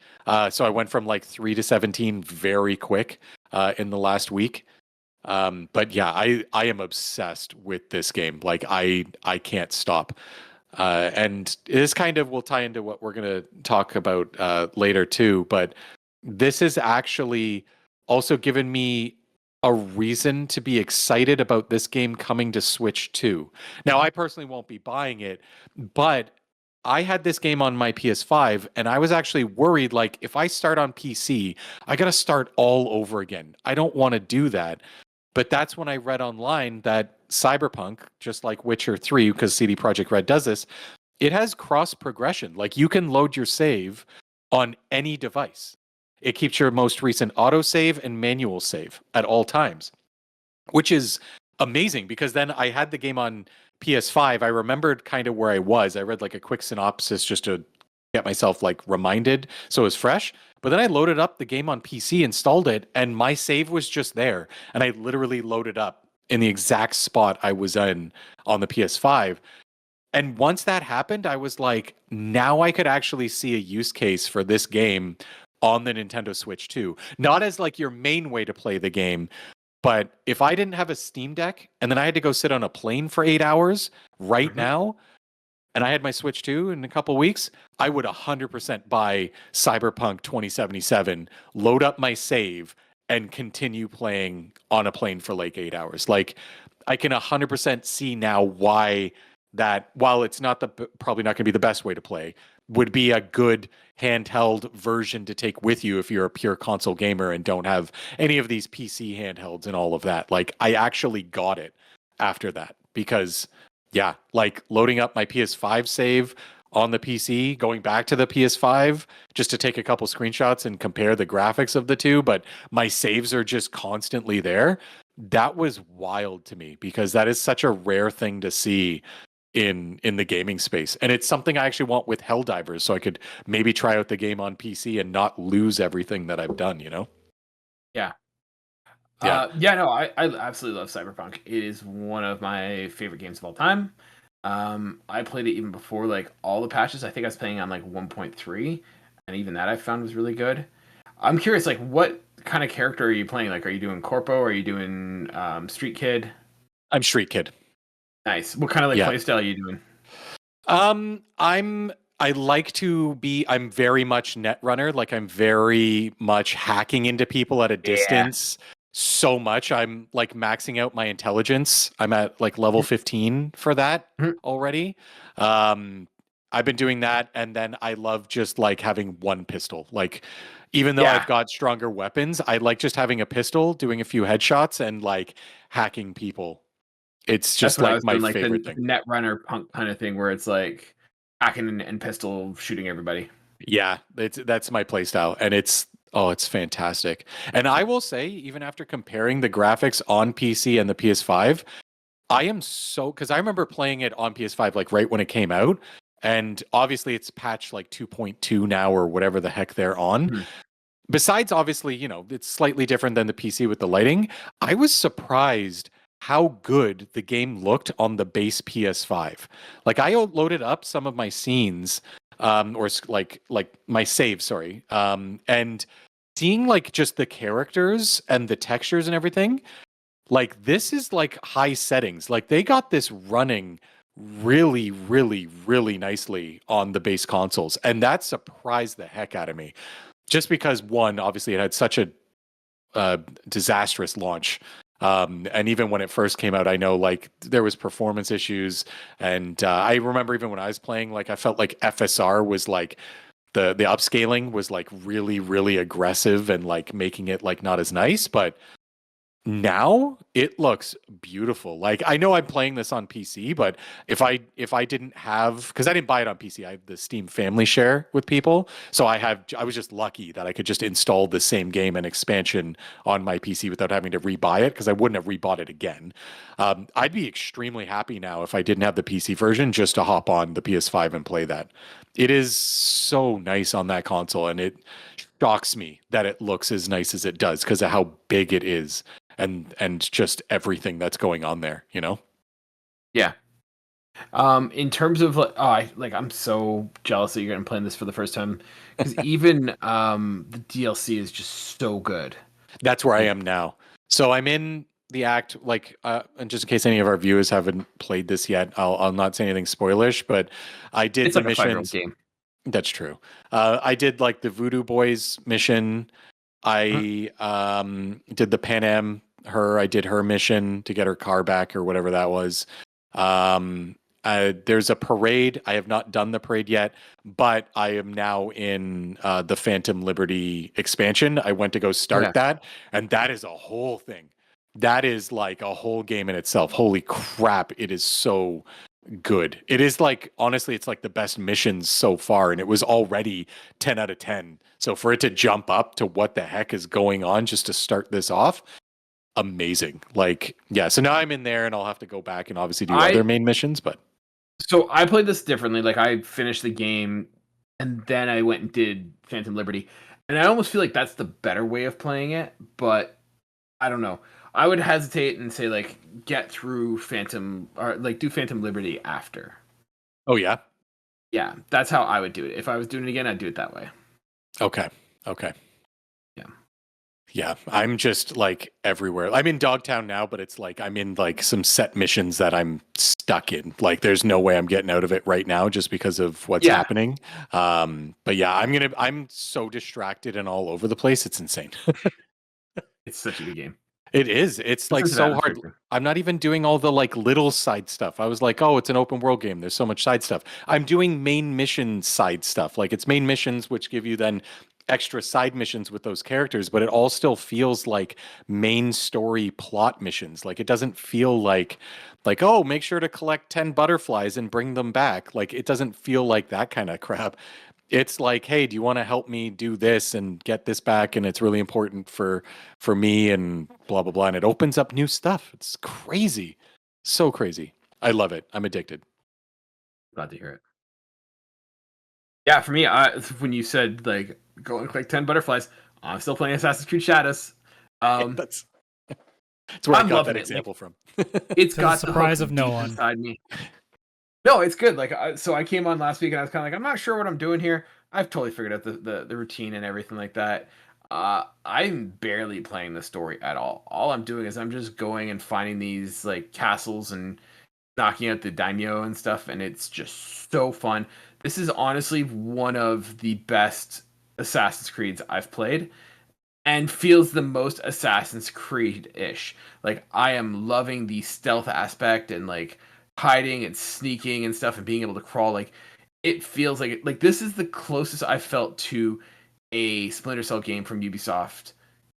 So I went from like 3 to 17 very quick in the last week. But yeah, I am obsessed with this game. Like I can't stop. And this kind of will tie into what we're going to talk about later too. But this has actually also given me a reason to be excited about this game coming to Switch 2. Now, I personally won't be buying it, but I had this game on my PS5 and I was actually worried, like, if I start on PC, I got to start all over again. I don't want to do that. But that's when I read online that Cyberpunk, just like Witcher 3, because CD Projekt Red does this, it has cross progression. Like, you can load your save on any device. It keeps your most recent autosave and manual save at all times, which is amazing because then I had the game on PS5. I remembered kind of where I was. I read like a quick synopsis just to get myself like reminded so it was fresh. But then I loaded up the game on PC, installed it, and my save was just there. And I literally loaded up in the exact spot I was in on the PS5. And once that happened, I was like, now I could actually see a use case for this game on the Nintendo Switch 2. Not as like your main way to play the game, but if I didn't have a Steam Deck and then I had to go sit on a plane for 8 hours right now, and I had my Switch 2 in a couple weeks, I would 100% buy Cyberpunk 2077, load up my save, and continue playing on a plane for like 8 hours. Like, I can 100% see now why that, while it's not probably not going to be the best way to play, would be a good handheld version to take with you if you're a pure console gamer and don't have any of these PC handhelds and all of that. Like, I actually got it after that because, yeah, like loading up my PS5 save on the PC, going back to the PS5 just to take a couple screenshots and compare the graphics of the two, but my saves are just constantly there. That was wild to me because that is such a rare thing to see in the gaming space. And it's something I actually want with Helldivers, so I could maybe try out the game on PC and not lose everything that I've done, you know? Yeah. Yeah. No, I absolutely love Cyberpunk. It is one of my favorite games of all time. I played it even before like all the patches. I think I was playing on like 1.3, and even that I found was really good. I'm curious, like, what kind of character are you playing? Like, are you doing Corpo? Or are you doing Street Kid? I'm Street Kid. Nice. What kind of like playstyle are you doing? I like to be, I'm very much net runner. Like, I'm very much hacking into people at a distance so much. I'm like maxing out my intelligence. I'm at like level 15 for that already. I've been doing that, and then I love just like having one pistol. Like, even though I've got stronger weapons, I like just having a pistol, doing a few headshots, and like hacking people. It's just like my favorite thing. Net runner punk kind of thing where it's like hacking and pistol shooting everybody. Yeah, that's my playstyle, and it's fantastic. And I will say, even after comparing the graphics on PC and the PS5, I am so, because I remember playing it on PS5 like right when it came out, and obviously it's patched like 2.2 now or whatever the heck they're on. Besides, obviously, you know, it's slightly different than the PC with the lighting. I was surprised how good the game looked on the base PS5. Like, I loaded up some of my scenes, or like my saves, sorry, and seeing like just the characters and the textures and everything. Like, this is like high settings. Like, they got this running really, really, really nicely on the base consoles, and that surprised the heck out of me. Just because, one, obviously, it had such a disastrous launch. And even when it first came out, I know like there was performance issues, and I remember even when I was playing, like I felt like FSR was like the upscaling was like really, really aggressive and like making it like not as nice. But now it looks beautiful. Like, I know I'm playing this on PC, but if I didn't have, because I didn't buy it on PC, I have the Steam family share with people, so I was just lucky that I could just install the same game and expansion on my PC without having to rebuy it, because I wouldn't have rebought it again. I'd be extremely happy now if I didn't have the PC version, just to hop on the PS5 and play that. It is so nice on that console, and it shocks me that it looks as nice as it does because of how big it is, and just everything that's going on there, you know? Yeah. In terms of I'm so jealous that you're gonna play this for the first time, because even the DLC is just so good. That's where I am now. So I'm in the act, and just in case any of our viewers haven't played this yet, I'll not say anything spoilish, but I did It's the like a 5-year-old missions. game. That's true. I did like the Voodoo Boys mission. I did the Pan Am. I did her mission to get her car back or whatever that was. There's a parade. I have not done the parade yet, but I am now in the Phantom Liberty expansion. I went to go start that, and that is a whole thing. That is like a whole game in itself. Holy crap, it is so good. It is like, honestly, it's like the best missions so far, and it was already 10 out of 10. So for it to jump up to what the heck is going on just to start this off, amazing. Like, yeah, so now I'm in there, and I'll have to go back and obviously do other main missions, but so I played this differently. Like, I finished the game and then I went and did Phantom Liberty, and I almost feel like that's the better way of playing it, but I don't know. I would hesitate and say, like, get through Phantom, or like do Phantom Liberty after. Oh yeah, that's how I would do it. If I was doing it again, I'd do it that way. Okay. Yeah, I'm just like everywhere. I'm in Dogtown now, but it's like I'm in like some set missions that I'm stuck in. Like, there's no way I'm getting out of it right now just because of what's happening. But yeah, I'm so distracted and all over the place. It's insane. It's such a good game. It is. It's like so hard. I'm not even doing all the like little side stuff. I was like, oh, it's an open world game. There's so much side stuff. I'm doing main mission side stuff. Like, it's main missions, which give you then extra side missions with those characters, but it all still feels like main story plot missions. Like, it doesn't feel like, oh, make sure to collect 10 butterflies and bring them back. Like, it doesn't feel like that kind of crap. It's like, hey, do you want to help me do this and get this back? And it's really important for me and blah, blah, blah. And it opens up new stuff. It's crazy. So crazy. I love it. I'm addicted. Glad to hear it. Yeah, for me, when you said like go and collect 10 butterflies, I'm still playing Assassin's Creed Shadows. That's where I got that example from. It's got the surprise of no one inside me. No, it's good. Like, so I came on last week and I was kind of like, I'm not sure what I'm doing here. I've totally figured out the routine and everything like that. I'm barely playing the story at all. All I'm doing is I'm just going and finding these like castles and knocking out the daimyo and stuff, and it's just so fun. This is honestly one of the best Assassin's Creeds I've played, and feels the most Assassin's Creed-ish. Like, I am loving the stealth aspect and like hiding and sneaking and stuff and being able to crawl. Like, it feels like this is the closest I've felt to a Splinter Cell game from Ubisoft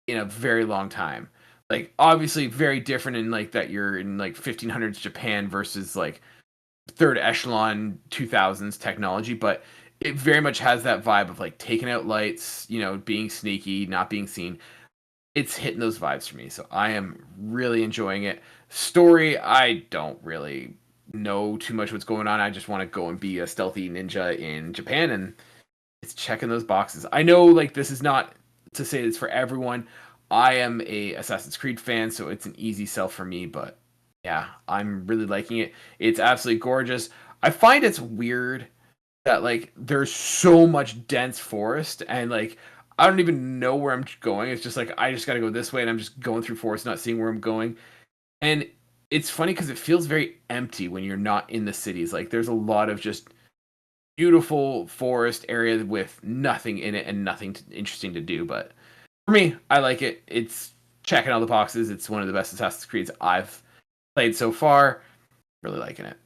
in a very long time. Like, obviously very different in like that you're in like 1500s Japan versus like third echelon 2000s technology, but it very much has that vibe of like taking out lights, you know, being sneaky, not being seen. It's hitting those vibes for me, so I am really enjoying it. Story, I don't really know too much what's going on. I just want to go and be a stealthy ninja in Japan, and it's checking those boxes. I know, like, this is not to say it's for everyone. I am a Assassin's Creed fan, so it's an easy sell for me, but yeah, I'm really liking it. It's absolutely gorgeous. I find it's weird that like there's so much dense forest, and like I don't even know where I'm going. It's just like I just got to go this way, and I'm just going through forest, not seeing where I'm going. And it's funny because it feels very empty when you're not in the cities. Like, there's a lot of just beautiful forest area with nothing in it and nothing interesting to do. But for me, I like it. It's checking all the boxes. It's one of the best Assassin's Creeds I've played so far. Really liking it.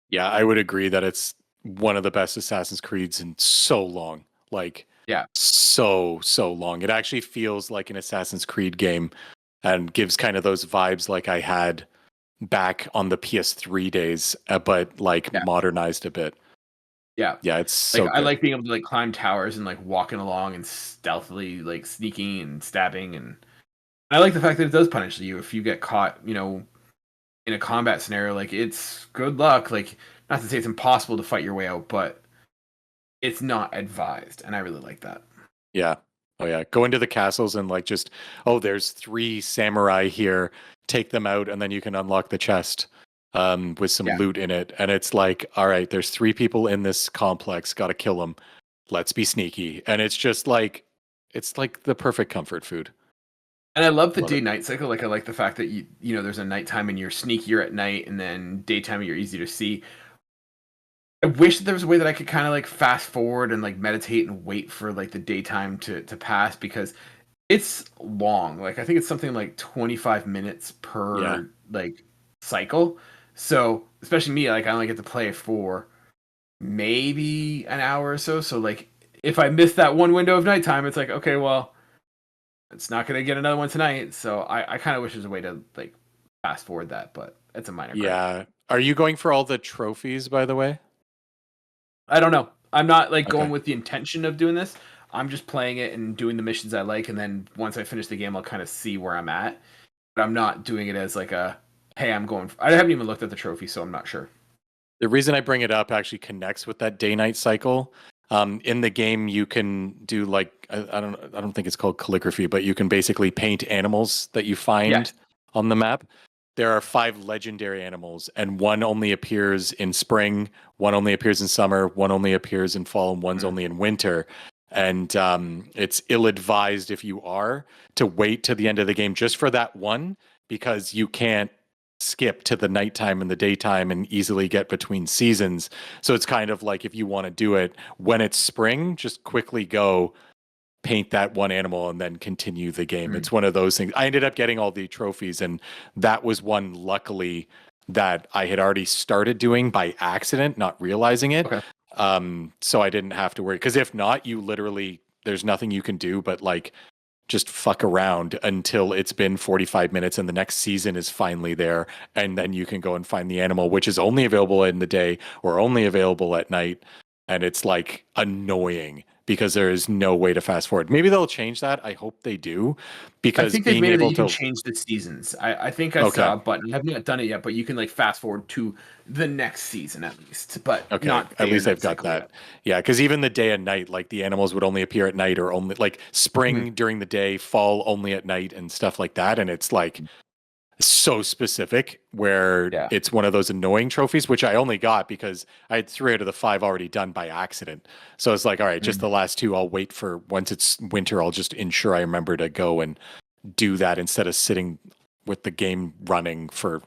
Yeah, I would agree that it's one of the best Assassin's Creeds in so long. Like, yeah, so long. It actually feels like an Assassin's Creed game and gives kind of those vibes like I had back on the PS3 days, but like modernized a bit. Yeah. It's so like good. I like being able to like climb towers and like walking along and stealthily like sneaking and stabbing, and I like the fact that it does punish you if you get caught, you know, in a combat scenario. Like, it's good luck. Like, not to say it's impossible to fight your way out, but it's not advised, and I really like that. Yeah. Oh yeah. Go into the castles and like just, oh, there's 3 samurai here. Take them out, and then you can unlock the chest with some loot in it. And it's like, all right, there's 3 people in this complex. Got to kill them. Let's be sneaky. And it's just like, it's like the perfect comfort food. And I love the day-night cycle. Like, I like the fact that you know, there's a nighttime and you're sneakier at night, and then daytime you're easy to see. I wish that there was a way that I could kind of like fast forward and like meditate and wait for like the daytime to pass, because it's long. Like, I think it's something like 25 minutes per like cycle. So especially me, like, I only get to play for maybe an hour or so. So like, if I miss that one window of nighttime, it's like, okay, well, it's not going to get another one tonight. So I kind of wish there's a way to like fast forward that, but it's a minor gripe. Yeah. Are you going for all the trophies, by the way? I don't know. I'm not like going with the intention of doing this. I'm just playing it and doing the missions I like, and then once I finish the game, I'll kind of see where I'm at. But I'm not doing it as like a, hey, I'm going. I haven't even looked at the trophy, so I'm not sure. The reason I bring it up actually connects with that day-night cycle. In the game, you can do like I don't think it's called calligraphy, but you can basically paint animals that you find on the map. There are 5 legendary animals, and one only appears in spring, one only appears in summer, one only appears in fall, and one's only in winter. And it's ill-advised if you are to wait to the end of the game just for that one, because you can't skip to the nighttime and the daytime and easily get between seasons. So it's kind of like, if you want to do it when it's spring, just quickly go paint that one animal and then continue the game. It's one of those things. I ended up getting all the trophies, and that was one, luckily, that I had already started doing by accident, not realizing it. So I didn't have to worry, because if not, you literally, there's nothing you can do but like just fuck around until it's been 45 minutes and the next season is finally there, and then you can go and find the animal, which is only available in the day or only available at night. And it's like annoying because there is no way to fast forward. Maybe they'll change that. I hope they do, because I think they've made it that you can change the seasons. I think I saw a button. I've not done it yet, but you can like fast forward to the next season at least. But not at least I've got that. Yeah, because even the day and night, like the animals would only appear at night, or only like spring during the day, fall only at night, and stuff like that. And it's like so specific, where it's one of those annoying trophies, which I only got because I had 3 out of the 5 already done by accident. So it's like, all right, just the last 2 I'll wait for. Once it's winter, I'll just ensure I remember to go and do that instead of sitting with the game running for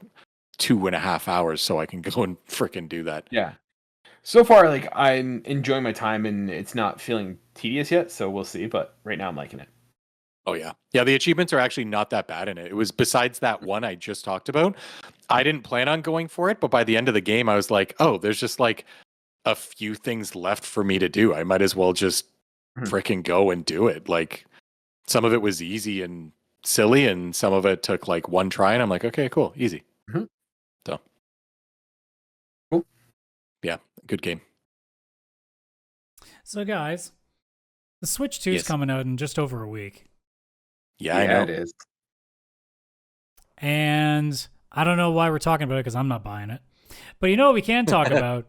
2.5 hours so I can go and fricking do that. Yeah. So far, like, I'm enjoying my time and it's not feeling tedious yet, so we'll see. But right now I'm liking it. Oh, yeah. Yeah, the achievements are actually not that bad in it. It was, besides that one I just talked about, I didn't plan on going for it, but by the end of the game, I was like, oh, there's just like a few things left for me to do. I might as well just freaking go and do it. Like, some of it was easy and silly, and some of it took like one try, and I'm like, okay, cool, easy. So, cool. Yeah, good game. So, guys, the Switch 2 is coming out in just over a week. Yeah, I know. It is. And I don't know why we're talking about it, because I'm not buying it. But you know what we can talk about?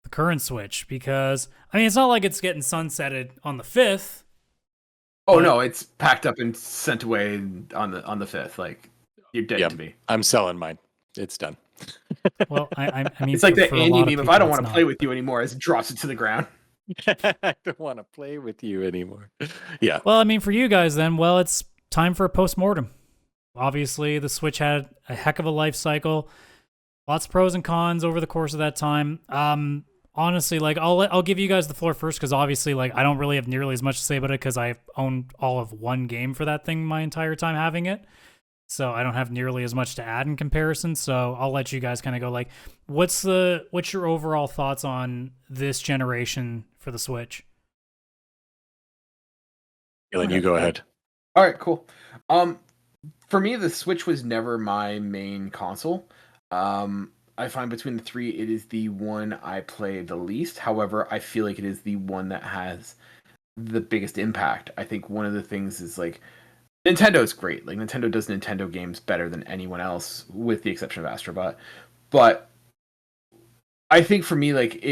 The current Switch, because, I mean, it's not like it's getting sunsetted on the 5th. Oh, no, it's packed up and sent away on the 5th. Like, you're dead to me. I'm selling mine. It's done. Well, I mean, it's like the Andy meme. If I don't want to play with you anymore, it drops it to the ground. I don't want to play with you anymore. Yeah. Well, I mean, for you guys then, well, it's time for a postmortem. Obviously, the Switch had a heck of a life cycle. Lots of pros and cons over the course of that time. Honestly, like, I'll give you guys the floor first, because obviously, like, I don't really have nearly as much to say about it, because I owned all of one game for that thing my entire time having it. So I don't have nearly as much to add in comparison. So I'll let you guys kind of go, like, what's your overall thoughts on this generation for the Switch? Kaylan, you go ahead. All right, cool. for me, the Switch was never my main console. I find between the three, it is the one I play the least. However, I feel like it is the one that has the biggest impact. I think one of the things is like Nintendo's great. Like Nintendo does Nintendo games better than anyone else, with the exception of Astrobot. But I think for me, like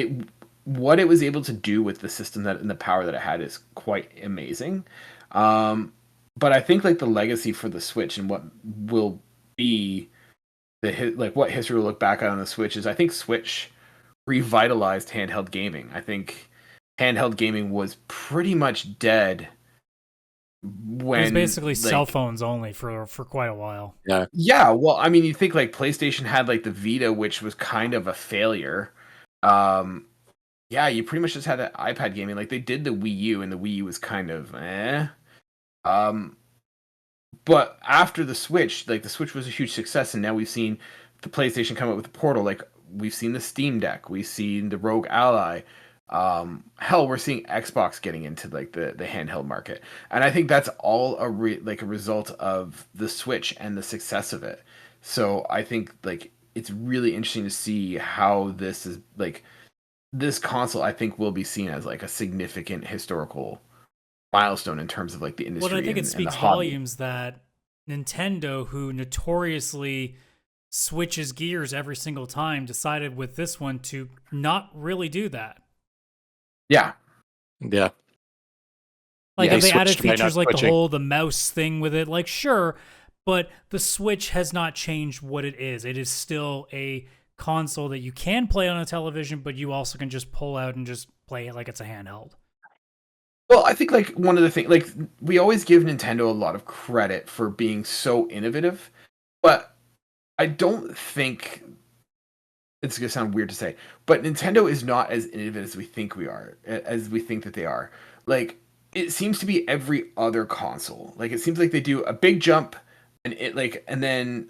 what it was able to do with the system that and the power that it had is quite amazing. But I think like the legacy for the Switch and what will be what history will look back on the Switch is I think Switch revitalized handheld gaming. I think handheld gaming was pretty much dead when it was basically cell phones only for quite a while. Yeah. Well, I mean, you think like PlayStation had like the Vita, which was kind of a failure. Yeah, you pretty much just had an iPad gaming. Like they did the Wii U, and the Wii U was kind of But after the Switch, like the Switch was a huge success, and now we've seen the PlayStation come up with the Portal. Like we've seen the Steam Deck, we've seen the Rogue Ally. Hell, we're seeing Xbox getting into like the handheld market, and I think that's all a result of the Switch and the success of it. So I think like it's really interesting to see how this is like this console. I think will be seen as like a significant historical milestone in terms of like the industry. Well, I think it speaks volumes that Nintendo, who notoriously switches gears every single time, decided with this one to not really do that. Yeah. Like if they added features like the mouse thing with it, like sure, but the Switch has not changed what it is. It is still a console that you can play on a television, but you also can just pull out and just play it like it's a handheld. Well, I think like one of the things, like we always give Nintendo a lot of credit for being so innovative, but I don't think it's going to sound weird to say, but Nintendo is not as innovative as we think that they are. Like it seems to be every other console. Like it seems like they do a big jump and then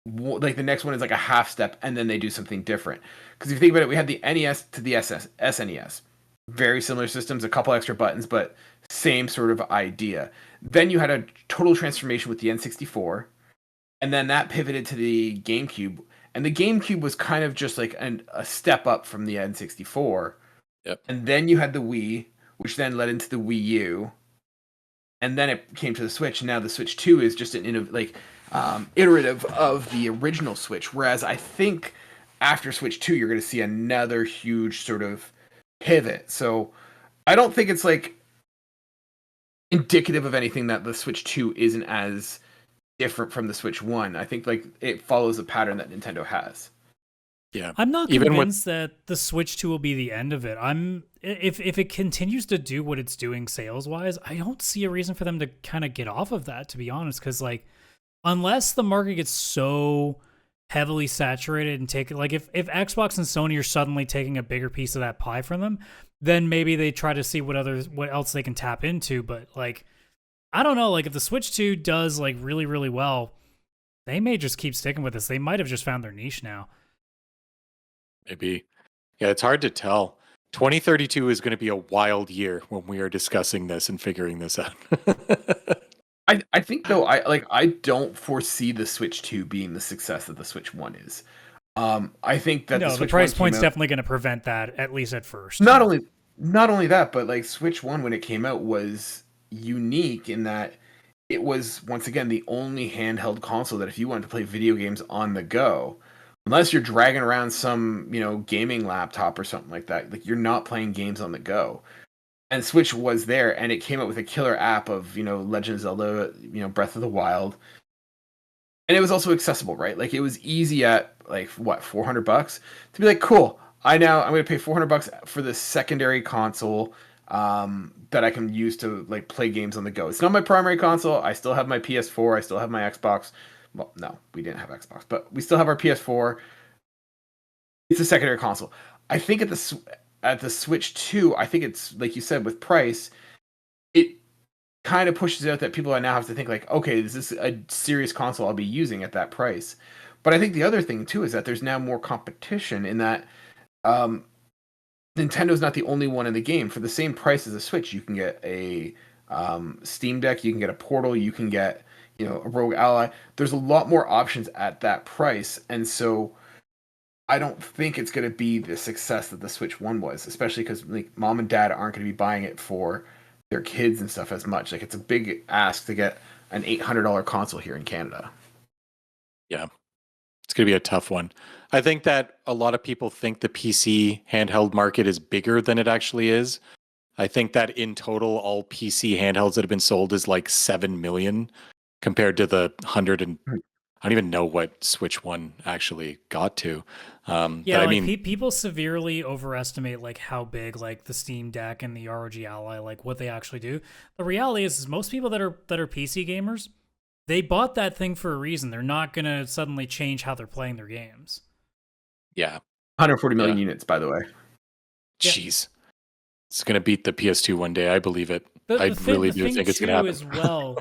like the next one is like a half step and then they do something different. Because if you think about it, we had the NES to the SNES. Very similar systems, a couple extra buttons, but same sort of idea. Then you had a total transformation with the N64, and then that pivoted to the GameCube, and the GameCube was kind of just like a step up from the N64. Yep. And then you had the Wii, which then led into the Wii U, and then it came to the Switch. And now the Switch 2 is just an iterative of the original Switch. Whereas I think after Switch 2, you're going to see another huge sort of pivot. So I don't think it's like indicative of anything that the Switch 2 isn't as different from the Switch 1. I think like it follows a pattern that Nintendo has. Yeah. I'm not convinced that the Switch 2 will be the end of it. If it continues to do what it's doing sales wise, I don't see a reason for them to kind of get off of that, to be honest, because like unless the market gets so heavily saturated and take like if Xbox and Sony are suddenly taking a bigger piece of that pie from them, then maybe they try to see what else they can tap into. But like I don't know, like if the Switch 2 does like really, really well, they may just keep sticking with this. They might have just found their niche now. Maybe. Yeah, it's hard to tell. 2032 is going to be a wild year when we are discussing this and figuring this out. I think though I don't foresee the Switch 2 being the success that the Switch 1 is. I think that the price point's definitely going to prevent that, at least at first. Not only that, but like Switch 1 when it came out was unique in that it was once again the only handheld console that if you wanted to play video games on the go, unless you're dragging around some, gaming laptop or something like that, like you're not playing games on the go. And Switch was there, and it came out with a killer app of, Legend of Zelda, Breath of the Wild. And it was also accessible, right? Like, it was easy at, like, what, $400? To be like, cool, I'm going to pay $400 for this secondary console that I can use to, like, play games on the go. It's not my primary console. I still have my PS4. I still have my Xbox. Well, no, we didn't have Xbox, but we still have our PS4. It's a secondary console. I think at the Switch 2, I think it's, like you said, with price, it kind of pushes out that people now have to think like, okay, is this a serious console I'll be using at that price? But I think the other thing too is that there's now more competition in that Nintendo's not the only one in the game. For the same price as a Switch, you can get a Steam Deck, you can get a Portal, you can get, a Rogue Ally. There's a lot more options at that price, and so I don't think it's going to be the success that the Switch 1 was, especially because like mom and dad aren't going to be buying it for their kids and stuff as much. Like it's a big ask to get an $800 console here in Canada. Yeah, it's going to be a tough one. I think that a lot of people think the PC handheld market is bigger than it actually is. I think that in total, all PC handhelds that have been sold is like 7 million compared to the 100 and I don't even know what Switch 1 actually got to. Yeah, but I like mean, people severely overestimate like how big like the Steam Deck and the ROG Ally, like what they actually do. The reality is most people that are PC gamers, they bought that thing for a reason. They're not gonna suddenly change how they're playing their games. yeah, 140 million units, by the way. Jeez, it's gonna beat the PS2 one day. I believe it. I really do think it's gonna happen as well.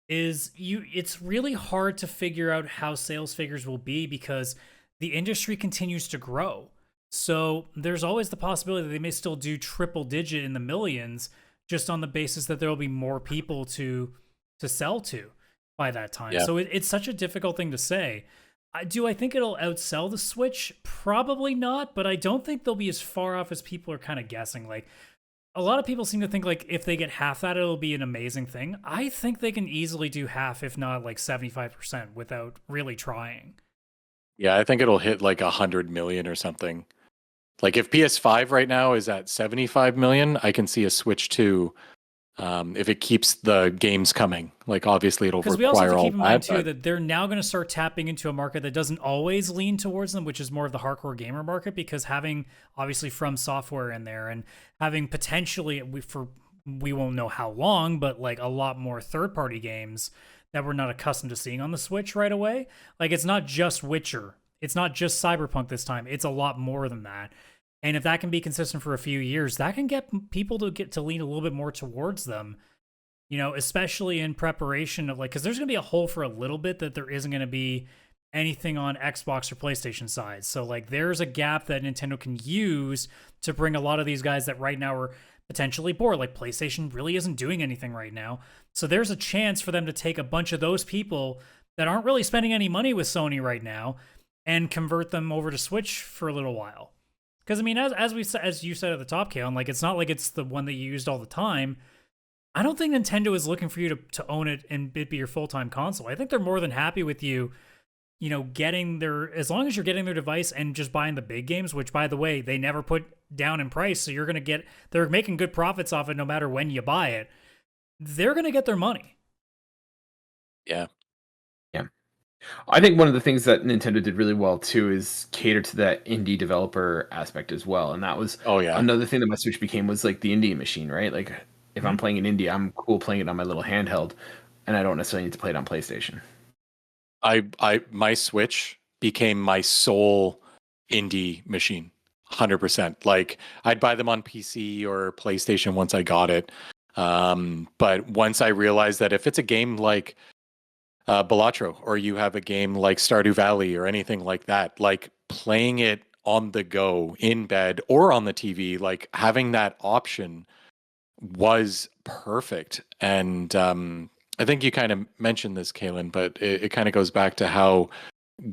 It's really hard to figure out how sales figures will be because the industry continues to grow. So there's always the possibility that they may still do triple digit in the millions just on the basis that there will be more people to sell to by that time. Yeah. So it's such a difficult thing to say. Do I think it'll outsell the Switch? Probably not, but I don't think they'll be as far off as people are kind of guessing. Like, a lot of people seem to think like if they get half that, it'll be an amazing thing. I think they can easily do half, if not like 75% without really trying. Yeah, I think it'll hit like 100 million or something. Like if PS5 right now is at 75 million, I can see a Switch 2 if it keeps the games coming. Like obviously it'll require all that. Because we also have to keep in mind too that they're now going to start tapping into a market that doesn't always lean towards them, which is more of the hardcore gamer market, because having obviously From Software in there and having potentially, we won't know how long, but like a lot more third-party games that we're not accustomed to seeing on the Switch right away. Like it's not just Witcher. It's not just Cyberpunk this time. It's a lot more than that. And if that can be consistent for a few years, that can get people to lean a little bit more towards them, especially in preparation of like, because there's going to be a hole for a little bit that there isn't going to be anything on Xbox or PlayStation side. So like there's a gap that Nintendo can use to bring a lot of these guys that right now are potentially bored. Like PlayStation really isn't doing anything right now. So there's a chance for them to take a bunch of those people that aren't really spending any money with Sony right now and convert them over to Switch for a little while. Because I mean, as you said at the top, Kaylan, like it's not like it's the one that you used all the time. I don't think Nintendo is looking for you to own it and it be your full-time console. I think they're more than happy with you, getting as long as you're getting their device and just buying the big games, which by the way, they never put down in price. So they're making good profits off it no matter when you buy it. They're going to get their money. Yeah. Yeah. I think one of the things that Nintendo did really well too is cater to that indie developer aspect as well. And that was another thing that my Switch became was like the indie machine, right? Like if I'm playing an indie, I'm cool playing it on my little handheld and I don't necessarily need to play it on PlayStation. My Switch became my sole indie machine, 100%. Like I'd buy them on PC or PlayStation once I got it. But once I realized that if it's a game like Balatro, or you have a game like Stardew Valley or anything like that, like playing it on the go in bed or on the TV, like having that option was perfect. And I think you kind of mentioned this, Kaylan, but it kind of goes back to how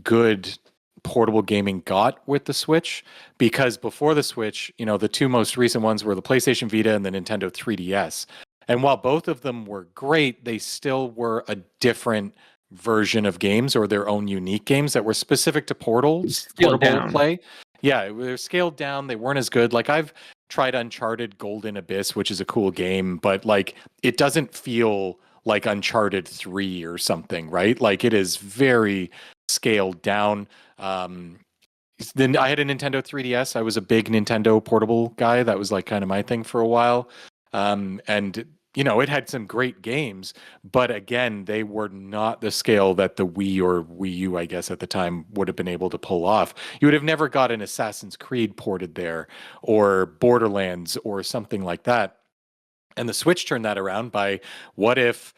good portable gaming got with the Switch, because before the Switch, the two most recent ones were the PlayStation Vita and the Nintendo 3DS. And while both of them were great, they still were a different version of games or their own unique games that were specific to portable play. Yeah, they're scaled down. They weren't as good. Like I've tried Uncharted Golden Abyss, which is a cool game, but like it doesn't feel like Uncharted 3 or something, right? Like it is very scaled down. Then I had a Nintendo 3DS. I was a big Nintendo portable guy. That was like kind of my thing for a while. And it had some great games, but again, they were not the scale that the Wii or Wii U, I guess, at the time would have been able to pull off. You would have never got an Assassin's Creed ported there or Borderlands or something like that. And the Switch turned that around by what if,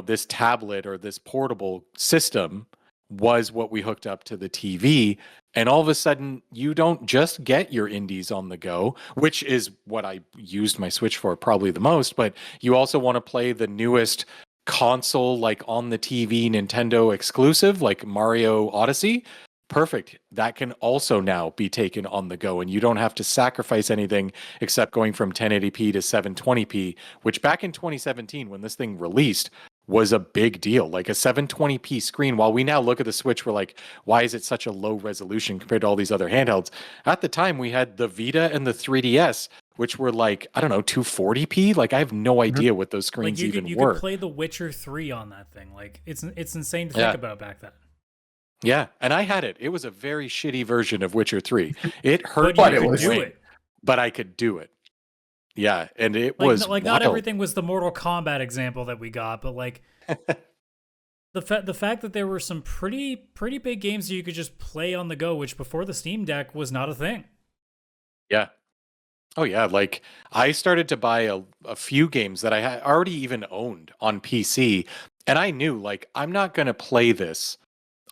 this tablet or this portable system was what we hooked up to the TV. And all of a sudden, you don't just get your indies on the go, which is what I used my Switch for probably the most, but you also want to play the newest console, like on the TV Nintendo exclusive, like Mario Odyssey, perfect. That can also now be taken on the go, and you don't have to sacrifice anything except going from 1080p to 720p, which back in 2017, when this thing released, was a big deal. Like a 720p screen, while we now look at the Switch, we're like, why is it such a low resolution compared to all these other handhelds? At the time, we had the Vita and the 3DS, which were like, I don't know, 240p. Like, I have no idea what those screens like even you were. could play The Witcher 3 on that thing. Like, it's insane to think about back then. Yeah, and I had it. It was a very shitty version of Witcher 3. It hurt, but you could do it. But I could do it. Yeah, and it like, was like wild. Not everything was the Mortal Kombat example that we got, but like the fact that there were some pretty big games that you could just play on the go, which before the Steam Deck was not a thing. Yeah. Oh yeah, like I started to buy a few games that I had already even owned on PC, and I knew like I'm not going to play this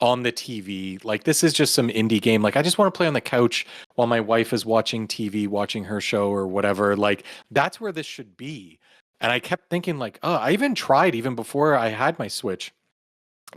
on the TV. Like this is just some indie game. Like I just want to play on the couch while my wife is watching TV, watching her show or whatever. Like that's where this should be. And I kept thinking like, oh, I even tried even before I had my Switch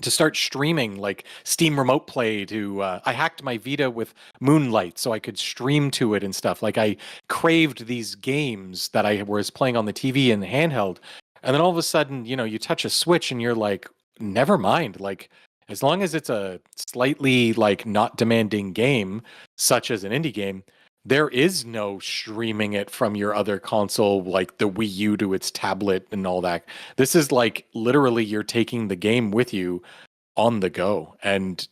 to start streaming like Steam Remote Play to I hacked my Vita with Moonlight so I could stream to it and stuff. Like I craved these games that I was playing on the TV and the handheld. And then all of a sudden, you know, you touch a Switch and you're like, never mind. Like as long as it's a slightly like not demanding game, such as an indie game, there is no streaming it from your other console, like the Wii U to its tablet and all that. This is like literally you're taking the game with you on the go. And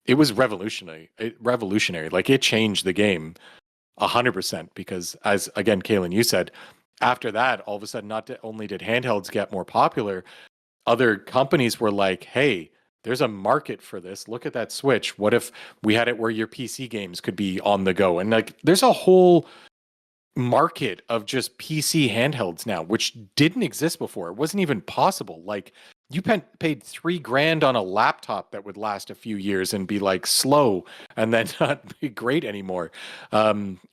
it was revolutionary. Revolutionary. Like it changed the game 100% because as again, Kaylan, you said, after that, all of a sudden, not only did handhelds get more popular, other companies were like, hey, there's a market for this. Look at that Switch. What if we had it where your PC games could be on the go? And like, there's a whole market of just PC handhelds now, which didn't exist before. It wasn't even possible. Like, you paid $3,000 on a laptop that would last a few years and be like slow and then not be great anymore.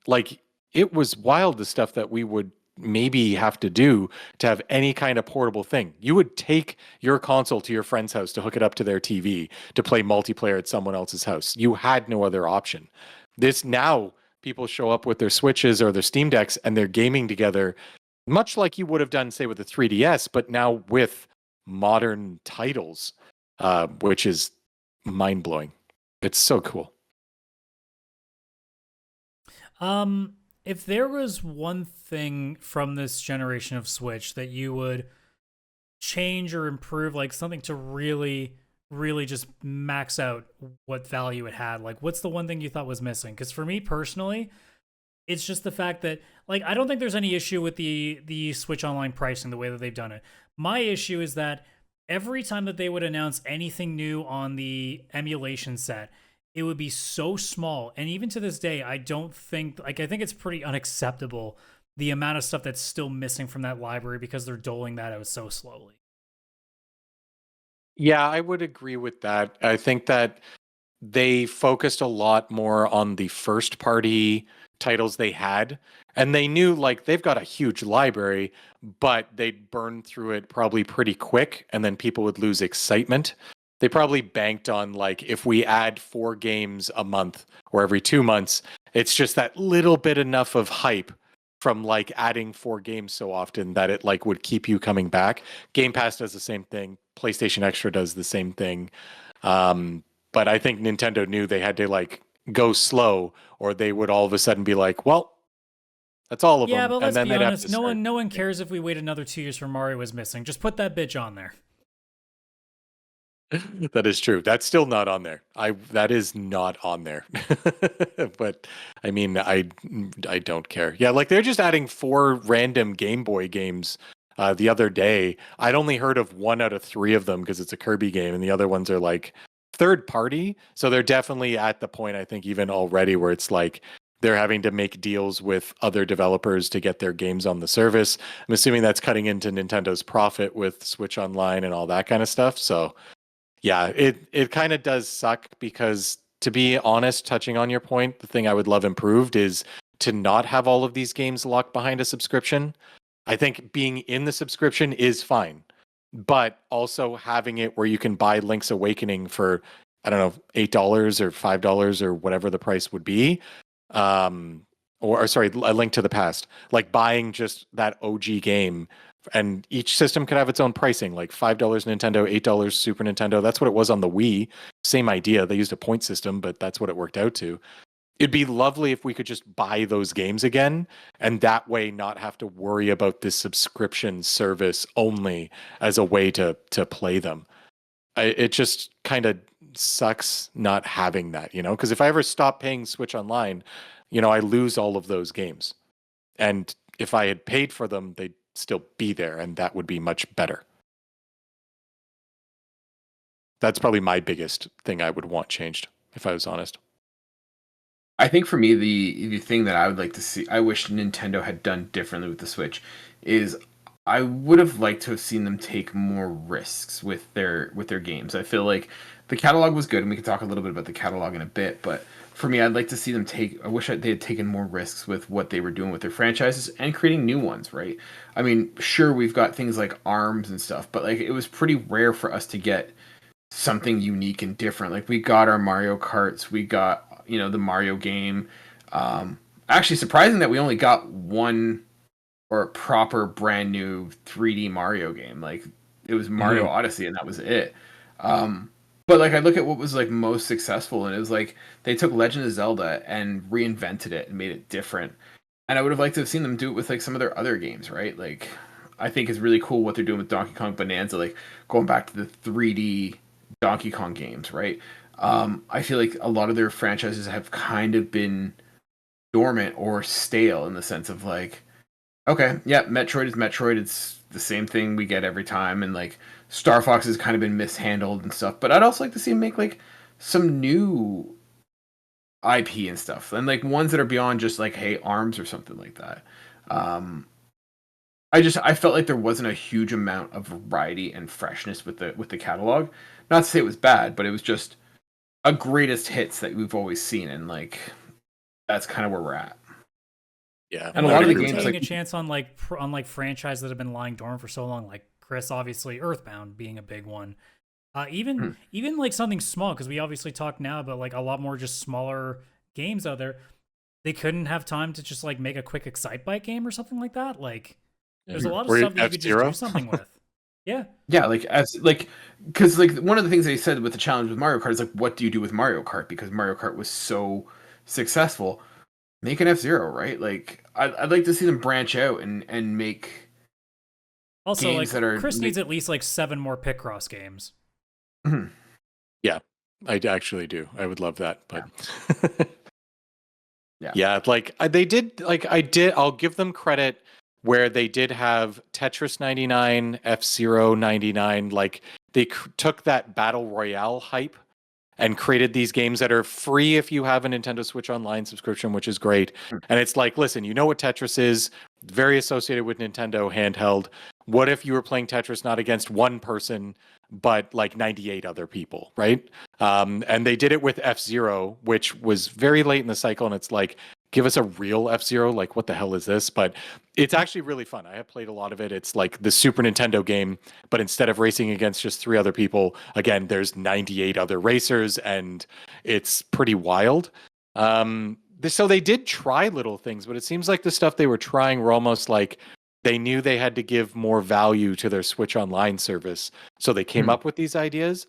Like, it was wild, the stuff that we would maybe have to do to have any kind of portable thing. You would take your console to your friend's house to hook it up to their TV to play multiplayer at someone else's house. You had no other option. This now people show up with their Switches or their Steam Decks and they're gaming together, much like you would have done, say, with the 3DS, but now with modern titles, which is mind-blowing. It's so cool. If there was one thing from this generation of Switch that you would change or improve, like something to really just max out what value it had, like what's the one thing you thought was missing? Because for me personally, it's just the fact that like I don't think there's any issue with the Switch Online pricing the way that they've done it. My issue is that every time that they would announce anything new on the emulation set, it would be so small. And even to this day, I think it's pretty unacceptable the amount of stuff that's still missing from that library because they're doling that out so slowly. Yeah, I would agree with that. I think that they focused a lot more on the first party titles they had. And they knew like they've got a huge library, but they'd burn through it probably pretty quick and then people would lose excitement. They probably banked on like if we add 4 games a month or every 2 months, it's just that little bit enough of hype from like adding 4 games so often that it like would keep you coming back. Game Pass does the same thing. PlayStation Extra does the same thing. But I think Nintendo knew they had to like go slow or they would all of a sudden be like, well, that's all of them. Yeah, but let's and then be honest, no one cares if we wait another 2 years for Mario was missing. Just put that bitch on there. That is true. That's still not on there. That is not on there. But I mean, I don't care. Yeah, like they're just adding 4 random Game Boy games the other day. I'd only heard of 1 out of 3 of them because it's a Kirby game, and the other ones are like third party. So they're definitely at the point, I think, even already where it's like they're having to make deals with other developers to get their games on the service. I'm assuming that's cutting into Nintendo's profit with Switch Online and all that kind of stuff. So yeah, it kind of does suck because, to be honest, touching on your point, the thing I would love improved is to not have all of these games locked behind a subscription. I think being in the subscription is fine. but also having it where you can buy Link's Awakening for, I don't know, $8 or $5 or whatever the price would be. Or sorry, A Link to the Past. Like buying just that OG game, and each system could have its own pricing, like $5 Nintendo, $8 Super Nintendo. That's what it was on the Wii. Same idea. They used a point system, but that's what it worked out to. It'd be lovely if we could just buy those games again, and that way not have to worry about this subscription service only as a way to play them. It just kind of sucks not having that, because if I ever stop paying Switch Online, I lose all of those games. And if I had paid for them, they'd still be there, and that would be much better. That's probably my biggest thing I would want changed, if I was honest. I think for me, the thing that I would like to see, I wish Nintendo had done differently with the Switch, is I would have liked to have seen them take more risks with their games. I feel like the catalog was good, and we could talk a little bit about the catalog in a bit, but for me, I'd like to see them I wish they had taken more risks with what they were doing with their franchises and creating new ones, right? I mean, sure, we've got things like ARMS and stuff, but like it was pretty rare for us to get something unique and different. Like we got our Mario Karts, we got, the Mario game. Actually, surprising that we only got one or proper brand new 3D Mario game. Like it was Mario Odyssey, and that was it. But like I look at what was like most successful, and it was like they took Legend of Zelda and reinvented it and made it different. And I would have liked to have seen them do it with like some of their other games, right? Like I think it's really cool what they're doing with Donkey Kong Bonanza, like going back to the 3D Donkey Kong games, right? I feel like a lot of their franchises have kind of been dormant or stale in the sense of like, okay, yeah, Metroid is Metroid. It's the same thing we get every time. And like Star Fox has kind of been mishandled and stuff. But I'd also like to see them make like some new IP and stuff. And like ones that are beyond just like, hey, ARMS or something like that. I felt like there wasn't a huge amount of variety and freshness with the catalog. Not to say it was bad, but it was just a greatest hits that we've always seen, and like that's kind of where we're at. Yeah, and a lot of the games taking like a chance on franchises that have been lying dormant for so long. Like Chris, obviously, Earthbound being a big one. Even like something small, because we obviously talk now about like a lot more just smaller games out there. They couldn't have time to just like make a quick Excitebike game or something like that. Like there's a lot of stuff that you could just do something with. Yeah. Yeah, because one of the things they said with the challenge with Mario Kart is like, what do you do with Mario Kart? Because Mario Kart was so successful. Make an F-Zero, right? Like I'd like to see them branch out and make also games like Chris needs at least like 7 more Picross games. Mm-hmm. Yeah, I actually do. I would love that, but yeah, like they did. Like I'll give them credit where they did have Tetris 99, F-Zero 99. Like they took that battle royale hype and created these games that are free if you have a Nintendo Switch Online subscription, which is great. And it's like, listen, you know what Tetris is, very associated with Nintendo handheld. What if you were playing Tetris not against one person, but like 98 other people, right? And they did it with F-Zero, which was very late in the cycle. And it's like, give us a real F-Zero. Like, what the hell is this? But it's actually really fun. I have played a lot of it. It's like the Super Nintendo game, but instead of racing against just 3 other people, again, there's 98 other racers, and it's pretty wild. So they did try little things, but it seems like the stuff they were trying were almost like they knew they had to give more value to their Switch Online service. So they came up with these ideas.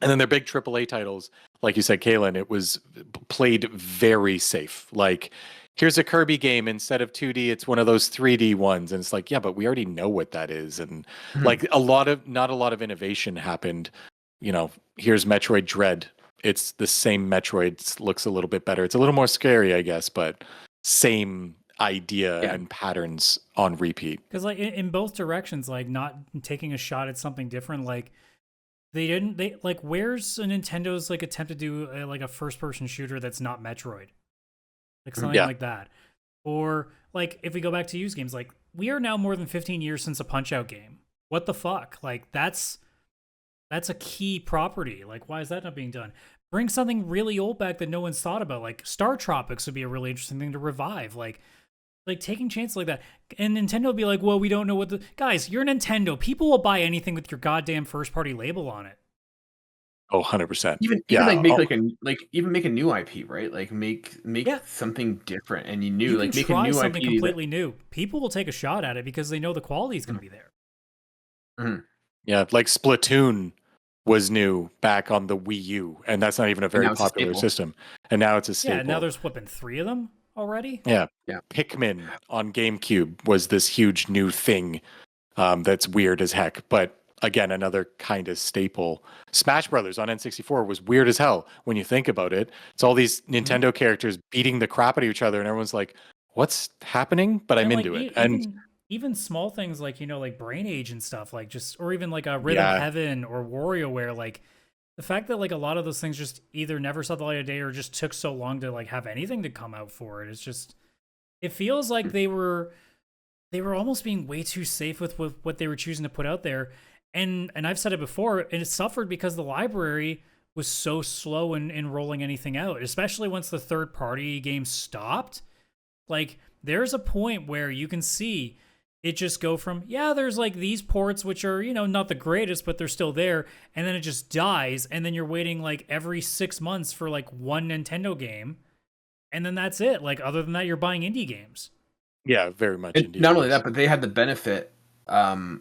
And then their big AAA titles, like you said, Kaylan, it was played very safe. Like, here's a Kirby game. Instead of 2D, it's one of those 3D ones. And it's like, yeah, but we already know what that is. And like not a lot of innovation happened. Here's Metroid Dread. It's the same Metroid. It looks a little bit better. It's a little more scary, I guess, but same idea and patterns on repeat. Because like in both directions, like not taking a shot at something different, like they like, where's a Nintendo's like attempt to do like a first-person shooter that's not Metroid, like something like that? Or like if we go back to used games, like we are now more than 15 years since a Punch-Out game. What the fuck? Like that's a key property. Like why is that not being done? Bring something really old back that no one's thought about. Like Star Tropics would be a really interesting thing to revive. Like like taking chances like that. And Nintendo will be like, well, we don't know what the guys, you're Nintendo. People will buy anything with your goddamn first party label on it. Oh, 100%. Even like make even make a new IP, right? Like make something different and you knew like make a new something IP completely new. People will take a shot at it because they know the quality is going to be there. Mm-hmm. Yeah, like Splatoon was new back on the Wii U, and that's not even a very popular system. And now it's a staple. Yeah, now there's been 3 of them already. Yeah. Pikmin on GameCube was this huge new thing that's weird as heck, but again, another kind of staple. Smash Brothers on N64 was weird as hell when you think about it. It's all these Nintendo characters beating the crap out of each other, and everyone's like, "What's happening?" But I'm into it. And even small things like like Brain Age and stuff, like or even like a Rhythm Heaven or WarioWare, like the fact that like a lot of those things just either never saw the light of day or just took so long to like have anything to come out for it. It's just, it feels like they were almost being way too safe with what they were choosing to put out there. And I've said it before, and it suffered because the library was so slow in rolling anything out, especially once the third-party games stopped. Like, there's a point where you can see it just go from, there's like these ports, which are, not the greatest, but they're still there, and then it just dies, and then you're waiting like every 6 months for like one Nintendo game, and then that's it. Like, other than that, you're buying indie games. Yeah, very much indie games. Not only that, but they had the benefit... that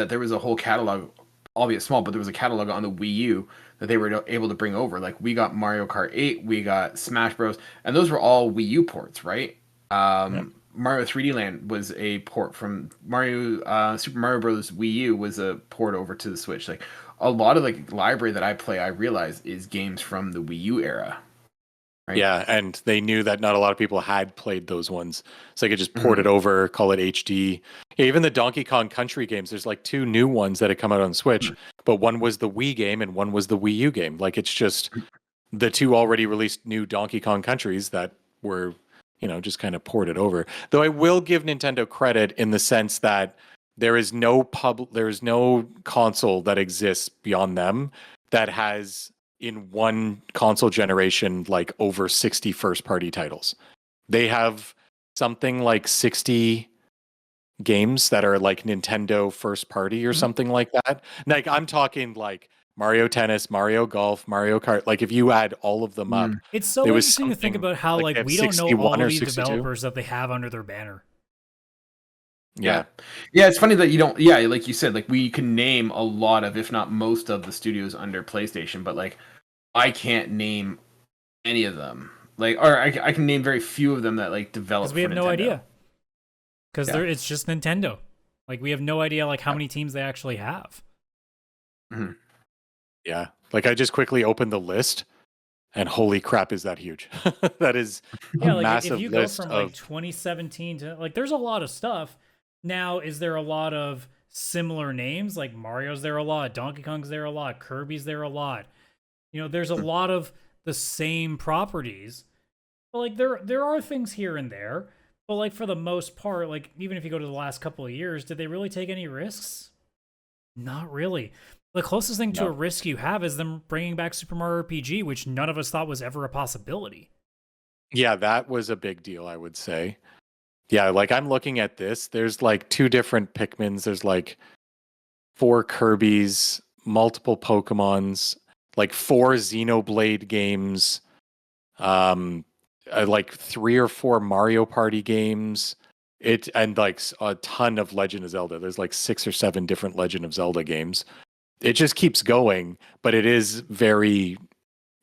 there was a whole catalog, albeit small, but there was a catalog on the Wii U that they were able to bring over. Like we got Mario Kart 8, we got Smash Bros, and those were all Wii U ports, right? Mario 3D Land was a port from Super Mario Bros. Wii U was a port over to the Switch. Like a lot of like library that I play, I realize is games from the Wii U era. Right? Yeah, and they knew that not a lot of people had played those ones. So they could just port it over, call it HD. Yeah, even the Donkey Kong Country games, there's like 2 new ones that had come out on Switch, but one was the Wii game and one was the Wii U game. Like it's just the 2 already released new Donkey Kong Countries that were, just kind of ported over. Though I will give Nintendo credit in the sense that there's no console that exists beyond them that has in one console generation like over 60 first party titles. They have something like 60 games that are like Nintendo first party or something like that. Like I'm talking like Mario Tennis, Mario Golf, Mario Kart. Like if you add all of them up, it's so interesting to think about how like we don't know all of these developers that they have under their banner. Yeah, it's funny that you don't. Yeah, like you said, like we can name a lot of, if not most of the studios under PlayStation, but like I can't name any of them. Like, or I can name very few of them that like develop. Because we have no idea. Because it's just Nintendo. Like we have no idea like how many teams they actually have. Mm-hmm. Yeah, like I just quickly opened the list, and holy crap, is that huge? That is a massive if you list go from of like 2017 to like, there's a lot of stuff. Now, is there a lot of similar names? Like Mario's there a lot, Donkey Kong's there a lot, Kirby's there a lot. There's a lot of the same properties. But like there are things here and there. But like for the most part, like even if you go to the last couple of years, did they really take any risks? Not really. The closest thing to a risk you have is them bringing back Super Mario RPG, which none of us thought was ever a possibility. Yeah, that was a big deal, I would say. Yeah, like I'm looking at this. There's like 2 different Pikmins. There's like 4 Kirby's, multiple Pokemons, like 4 Xenoblade games, like 3 or 4 Mario Party games. And like a ton of Legend of Zelda. There's like 6 or 7 different Legend of Zelda games. It just keeps going, but it is very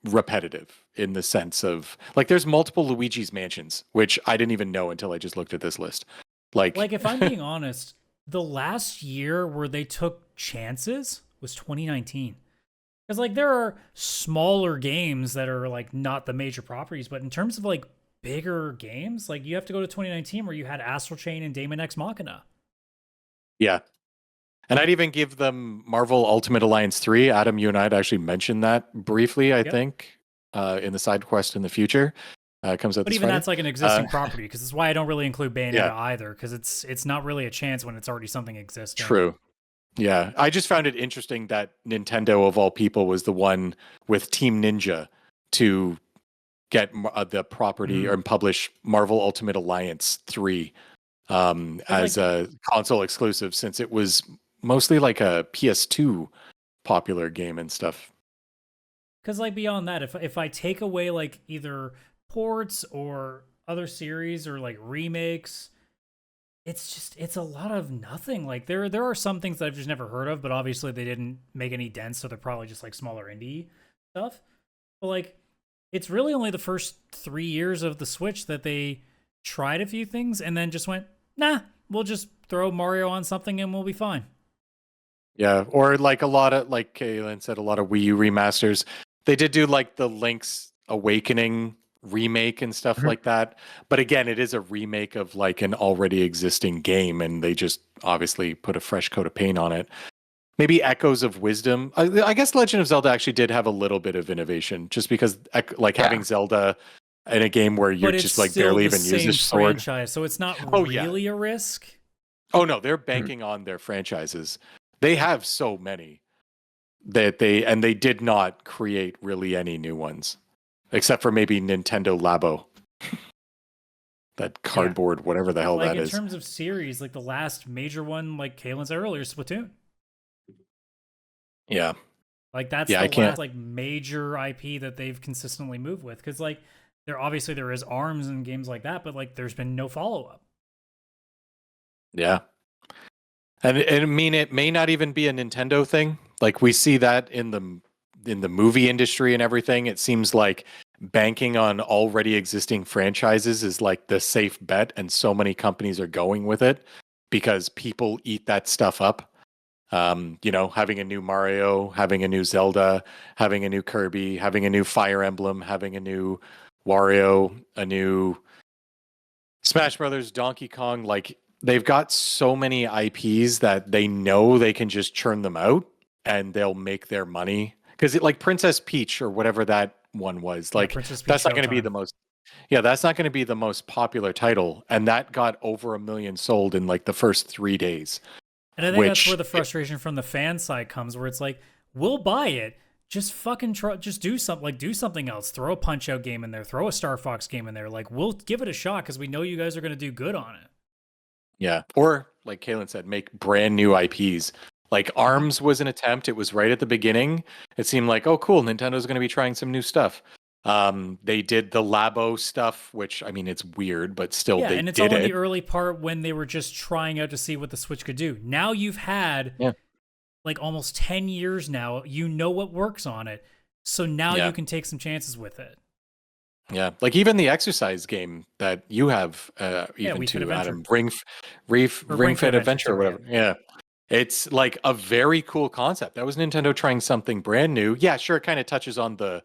repetitive in the sense of like there's multiple Luigi's Mansions, which I didn't even know until I just looked at this list. Like if I'm being honest, the last year where they took chances was 2019. Because like there are smaller games that are like not the major properties, but in terms of like bigger games, like you have to go to 2019 where you had Astral Chain and Daemon X Machina. Yeah. And I'd even give them Marvel Ultimate Alliance 3. Adam, you and I had actually mentioned that briefly, I think, in the side quest in the future. Comes out. But this even Friday. That's like an existing property, because that's why I don't really include Bayonetta either, because it's not really a chance when it's already something existing. True. Yeah, I just found it interesting that Nintendo, of all people, was the one with Team Ninja to get the property or publish Marvel Ultimate Alliance 3 as a console exclusive, since it was mostly like a PS2 popular game and stuff. Because like beyond that, if I take away like either ports or other series or like remakes, it's a lot of nothing. Like there are some things that I've just never heard of, but obviously they didn't make any dents, so they're probably just like smaller indie stuff. But like it's really only the first 3 years of the Switch that they tried a few things and then just went, nah, we'll just throw Mario on something and we'll be fine. Yeah, or like a lot of, like Kaylan said, a lot of Wii U remasters. They did do like the Link's Awakening remake and stuff like that. But again, it is a remake of like an already existing game, and they just obviously put a fresh coat of paint on it. Maybe Echoes of Wisdom. I guess Legend of Zelda actually did have a little bit of innovation, just because like having Zelda in a game where you're just like barely even use a sword. Franchise, so it's not really a risk. Oh no, they're banking on their franchises. They have so many that they did not create really any new ones, except for maybe Nintendo Labo. That cardboard, whatever the hell that is. In terms of series, like the last major one, like Kaylan said earlier, Splatoon. Yeah. Like that's the last like major IP that they've consistently moved with. Because like there is ARMS and games like that, but like there's been no follow-up. Yeah. And I mean, it may not even be a Nintendo thing. Like we see that in the movie industry and everything. It seems like banking on already existing franchises is like the safe bet, and so many companies are going with it because people eat that stuff up. Having a new Mario, having a new Zelda, having a new Kirby, having a new Fire Emblem, having a new Wario, a new Smash Brothers, Donkey Kong, like they've got so many IPs that they know they can just churn them out and they'll make their money. Because like Princess Peach or whatever that one was, like that's not going to be the most. Yeah, that's not going to be the most popular title, and that got over 1 million sold in like the first 3 days. And I think that's where the frustration from the fan side comes, where it's like, we'll buy it, just fucking just do something, like do something else. Throw a Punch-Out game in there, throw a Star Fox game in there. Like we'll give it a shot because we know you guys are going to do good on it. Yeah, or like Kaylan said, make brand new IPs. Like ARMS was an attempt. It was right at the beginning. It seemed like, oh, cool, Nintendo's going to be trying some new stuff. They did the Labo stuff, which I mean, it's weird, but still, they did it. Yeah, and it's all in the early part when they were just trying out to see what the Switch could do. Now you've had like almost 10 years now. You know what works on it, so now you can take some chances with it. Yeah, like even the exercise game that you have, even to Adam, Ring Fit Adventure or whatever. Yeah. It's like a very cool concept. That was Nintendo trying something brand new. Yeah, sure, it kind of touches on the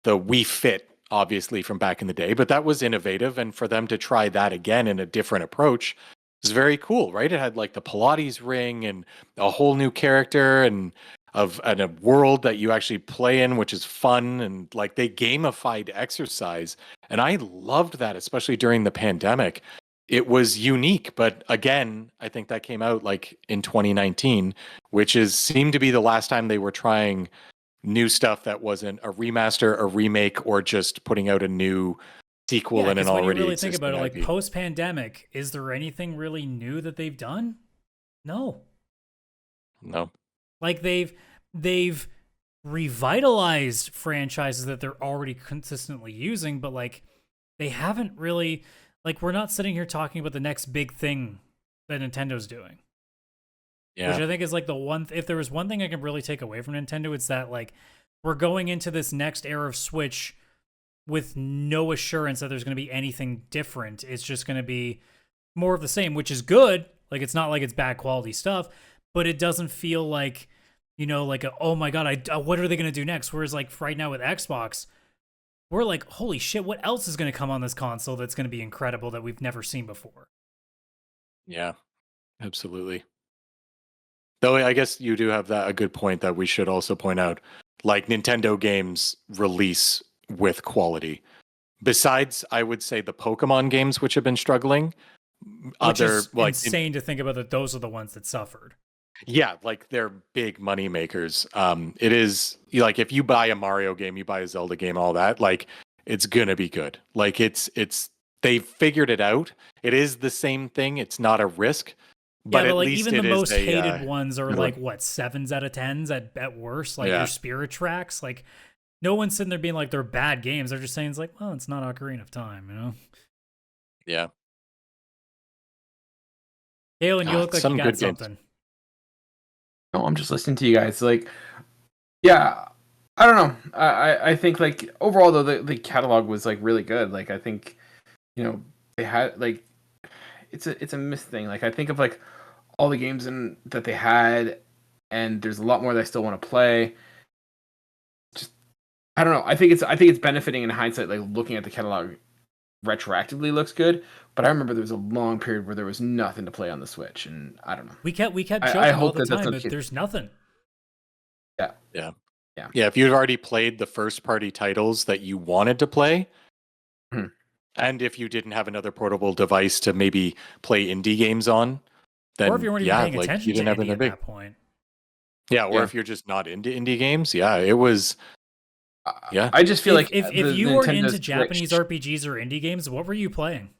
Wii Fit, obviously, from back in the day, but that was innovative. And for them to try that again in a different approach is very cool, right? It had like the Pilates ring and a whole new character and a world that you actually play in, which is fun. And like they gamified exercise. And I loved that, especially during the pandemic. It was unique, but again, I think that came out like in 2019, which seemed to be the last time they were trying new stuff that wasn't a remaster, a remake, or just putting out a new sequel in an already when you really think existing about it, IP. like post-pandemic, is there anything really new that they've done? No. Like they've revitalized franchises that they're already consistently using, but like they haven't really. Like, we're not sitting here talking about the next big thing that Nintendo's doing. Yeah. Which I think is like the one, if there was one thing I can really take away from Nintendo, it's that like, we're going into this next era of Switch with no assurance that there's going to be anything different. It's just going to be more of the same, which is good. Like, it's not like it's bad quality stuff, but it doesn't feel like, like, oh my God, what are they going to do next? Whereas like right now with Xbox, we're like, holy shit, what else is going to come on this console that's going to be incredible that we've never seen before? Yeah, absolutely. Though I guess you do have a good point that we should also point out. Like Nintendo games release with quality. Besides, I would say the Pokemon games, which have been struggling. Which is insane to think about that those are the ones that suffered. Yeah, like they're big money makers. It is like if you buy a Mario game, you buy a Zelda game, all that, like it's gonna be good. Like they figured it out. It is the same thing. It's not a risk, but yeah, at like least even it the is most hated ones are good like one. what 7s out of 10s at worst. Like Yeah. your Spirit Tracks, like no one's sitting there being like they're bad games. They're just saying it's like, well, it's not Ocarina of Time, you know? Yeah. Kaylan, you look like some you got good games. something. No, I'm just listening to you guys. Like, yeah, I don't know. I think like overall though the catalog was like really good. Like I think, you know, they had like it's a missed thing. Like I think of like all the games that they had, and there's a lot more that I still want to play. Just I don't know. I think it's benefiting in hindsight. Like looking at the catalog retroactively looks good, but I remember there was a long period where there was nothing to play on the Switch, and I don't know. We kept joking I all hope the that that's time, not but there's nothing. Yeah. If you'd already played the first party titles that you wanted to play, and if you didn't have another portable device to maybe play indie games on, then or if you weren't even paying attention to indie at that point. Yeah, or if you're just not into indie games, it was. Yeah, I just feel like if you weren't into Japanese RPGs or indie games, what were you playing?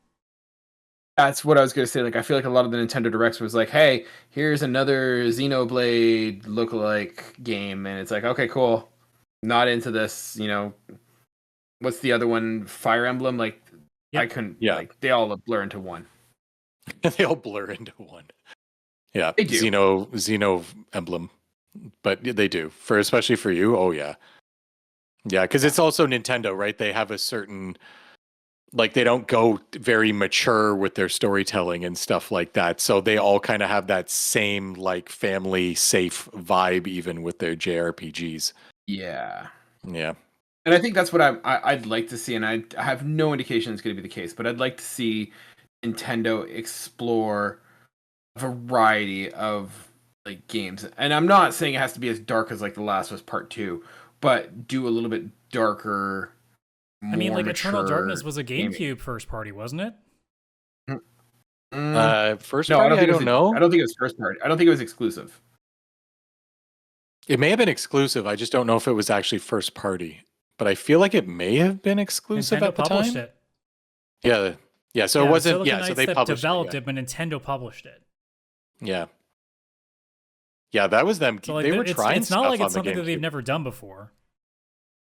That's what I was going to say. Like, I feel like a lot of the Nintendo Directs was like, "Hey, here's another Xenoblade lookalike game," and it's like, "Okay, cool. Not into this." You know, what's the other one? Fire Emblem. Like, I couldn't. Yeah, like they all blur into one. They all blur into one. Yeah, they do. Xeno Emblem, but they do especially for you. Oh yeah, because it's also Nintendo, right? They have a certain. Like they don't go very mature with their storytelling and stuff like that. So they all kind of have that same like family safe vibe even with their JRPGs. Yeah. Yeah. And I think that's what I'd like to see, and I have no indication it's going to be the case, but I'd like to see Nintendo explore a variety of like games. And I'm not saying it has to be as dark as like The Last of Us Part 2, but do a little bit darker. I mean, like Eternal Darkness was a GameCube first party, wasn't it? First party? I don't know. I don't think it was first party. I don't think it was exclusive. It may have been exclusive. I just don't know if it was actually first party. But I feel like it may have been exclusive Nintendo at the published time. It. Yeah. So it wasn't. Silicon So Knights they published developed it, but Nintendo published it. Yeah. Yeah, that was them. So like, they were trying. It's not like it's something that they've never done before.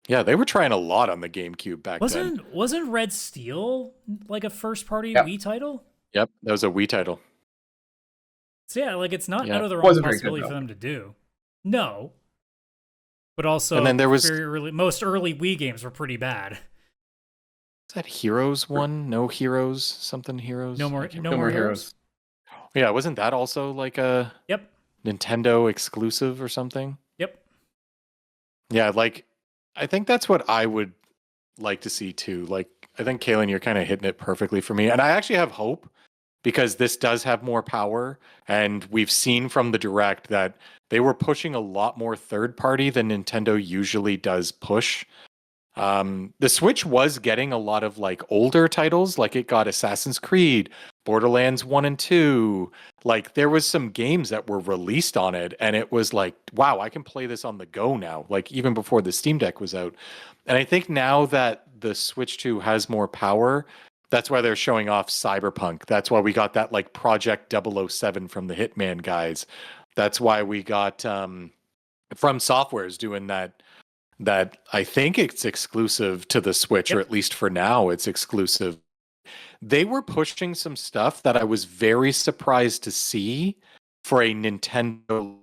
Yeah, they were trying a lot on the GameCube back then. Wasn't Red Steel like a first party Wii title? Yep, that was a Wii title. So yeah, like it's not out of the realm of possibility for them to do. No. But also, and then there was most early Wii games were pretty bad. Is that Heroes one? No Heroes? Something Heroes? No more Heroes. Yeah, wasn't that also like a Nintendo exclusive or something? Yep. Yeah, like I think that's what I would like to see too. Like I think Kaylan, you're kind of hitting it perfectly for me. And I actually have hope because this does have more power. And we've seen from the Direct that they were pushing a lot more third party than Nintendo usually does push. The Switch was getting a lot of like older titles, like it got Assassin's Creed, Borderlands 1 and 2. Like there was some games that were released on it and it was like, wow, I can play this on the go now, like even before the Steam Deck was out. And I think now that the Switch 2 has more power, that's why they're showing off Cyberpunk. That's why we got that like Project 007 from the Hitman guys. That's why we got From Software's doing that I think it's exclusive to the Switch, or at least for now it's exclusive. They were pushing some stuff that I was very surprised to see for a Nintendo.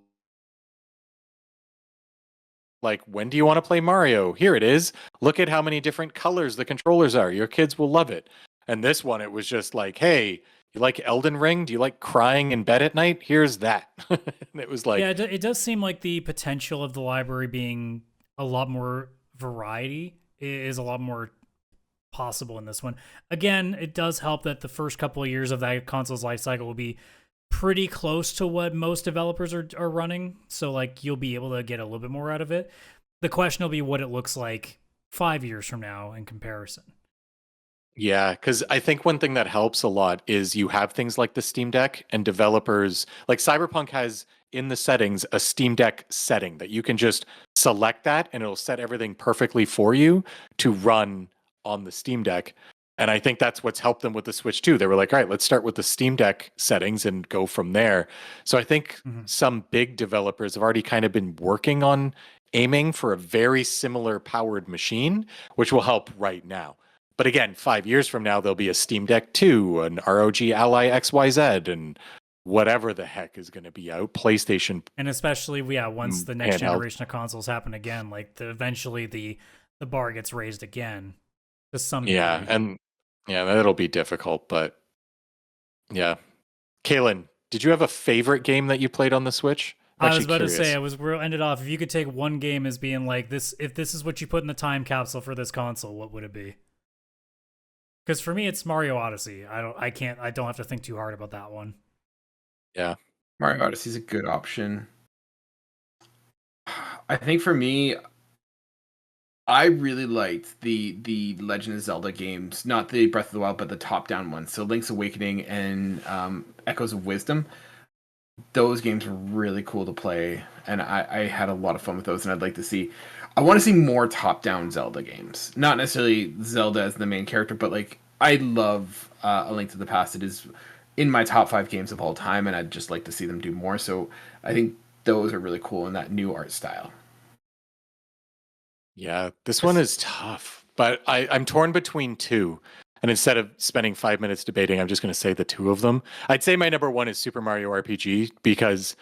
Like, when do you want to play Mario? Here it is. Look at how many different colors the controllers are. Your kids will love it. And this one, it was just like, hey, you like Elden Ring? Do you like crying in bed at night? Here's that. And it was like... Yeah, it does seem like the potential of the library being a lot more variety is a lot more possible in this one. Again, it does help that the first couple of years of that console's life cycle will be pretty close to what most developers are running. So like you'll be able to get a little bit more out of it. The question will be what it looks like 5 years from now in comparison. Yeah, because I think one thing that helps a lot is you have things like the Steam Deck and developers, like Cyberpunk has in the settings a Steam Deck setting that you can just select that and it'll set everything perfectly for you to run on the Steam Deck. And I think that's what's helped them with the Switch too. They were like, all right, let's start with the Steam Deck settings and go from there. So I think some big developers have already kind of been working on aiming for a very similar powered machine, which will help right now. But again, 5 years from now, there'll be a Steam Deck 2, an ROG Ally XYZ, and whatever the heck is going to be out. PlayStation. And especially, once the next generation of consoles happen again, like eventually the bar gets raised again to some degree. And that'll be difficult, but yeah. Kaylan, did you have a favorite game that you played on the Switch? I was about to say, we'll end it off. If you could take one game as being like this, if this is what you put in the time capsule for this console, what would it be? Because for me, it's Mario Odyssey. I don't have to think too hard about that one. Yeah. Mario Odyssey is a good option. I think for me, I really liked the Legend of Zelda games, not the Breath of the Wild, but the top-down ones. So Link's Awakening and Echoes of Wisdom. Those games were really cool to play, and I had a lot of fun with those. And I want to see more top-down Zelda games. Not necessarily Zelda as the main character, but like I love A Link to the Past. It is in my top 5 games of all time, and I'd just like to see them do more. So I think those are really cool in that new art style. Yeah, this one is tough, but I'm torn between two. And instead of spending 5 minutes debating, I'm just going to say the two of them. I'd say my number one is Super Mario RPG because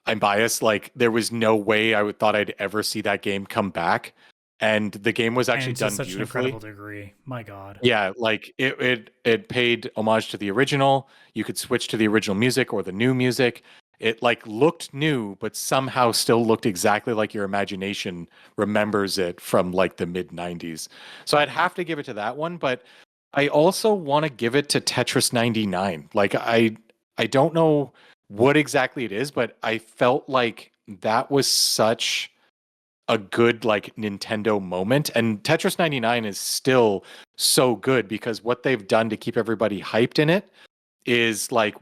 I'm biased. Like, there was no way I thought I'd ever see that game come back. And the game was actually done such beautifully. An incredible degree. My God. Yeah, like it paid homage to the original. You could switch to the original music or the new music. It like looked new, but somehow still looked exactly like your imagination remembers it from like the mid 90s. So I'd have to give it to that one, but I also want to give it to Tetris 99. Like I don't know what exactly it is, but I felt like that was such a good like Nintendo moment, and Tetris 99 is still so good because what they've done to keep everybody hyped in it is like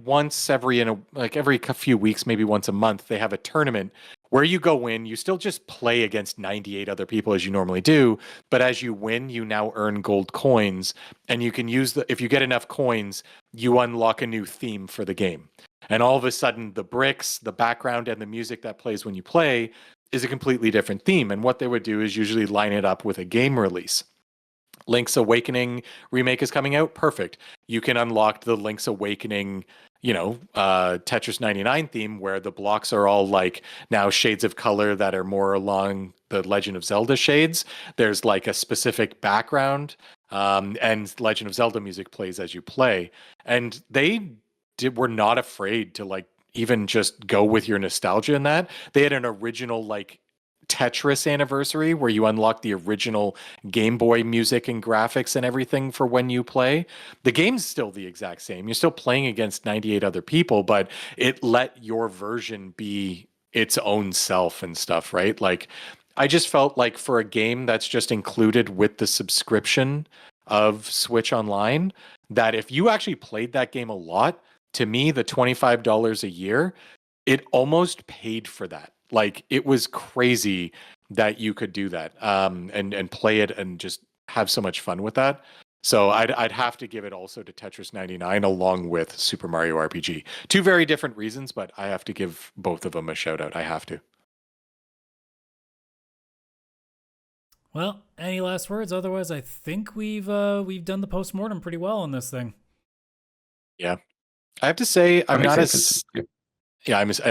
every few weeks, maybe once a month, they have a tournament where you go in, you still just play against 98 other people as you normally do, but as you win, you now earn gold coins, and you can use if you get enough coins, you unlock a new theme for the game. And all of a sudden, the bricks, the background, and the music that plays when you play is a completely different theme. And what they would do is usually line it up with a game release. Link's Awakening remake is coming out. Perfect. You can unlock the Link's Awakening, Tetris 99 theme where the blocks are all like now shades of color that are more along the Legend of Zelda shades. There's like a specific background, and Legend of Zelda music plays as you play. And they were not afraid to like even just go with your nostalgia in that. They had an original like Tetris anniversary where you unlock the original Game Boy music and graphics and everything for when you play. The game's still the exact same. You're still playing against 98 other people, but it let your version be its own self and stuff, right? Like, I just felt like for a game that's just included with the subscription of Switch Online, that if you actually played that game a lot, to me, the $25 a year, it almost paid for that. Like, it was crazy that you could do that, and play it and just have so much fun with that. So I'd have to give it also to Tetris 99 along with Super Mario RPG. Two very different reasons, but I have to give both of them a shout out. I have to. Well, any last words? Otherwise, I think we've done the postmortem pretty well on this thing. Yeah, I have to say I'm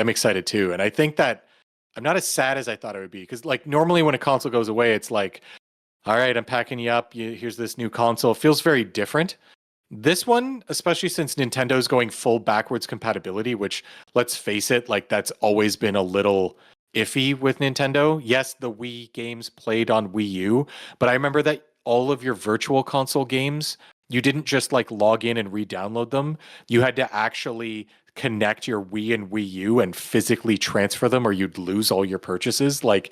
excited too, and I think that I'm not as sad as I thought it would be, because like normally when a console goes away, it's like, all right, I'm packing you up. Here's this new console. It feels very different. This one, especially since Nintendo's going full backwards compatibility, which, let's face it, like that's always been a little iffy with Nintendo. Yes, the Wii games played on Wii U, but I remember that all of your virtual console games, you didn't just like log in and re-download them. You had to actually connect your Wii and Wii U and physically transfer them, or you'd lose all your purchases. Like,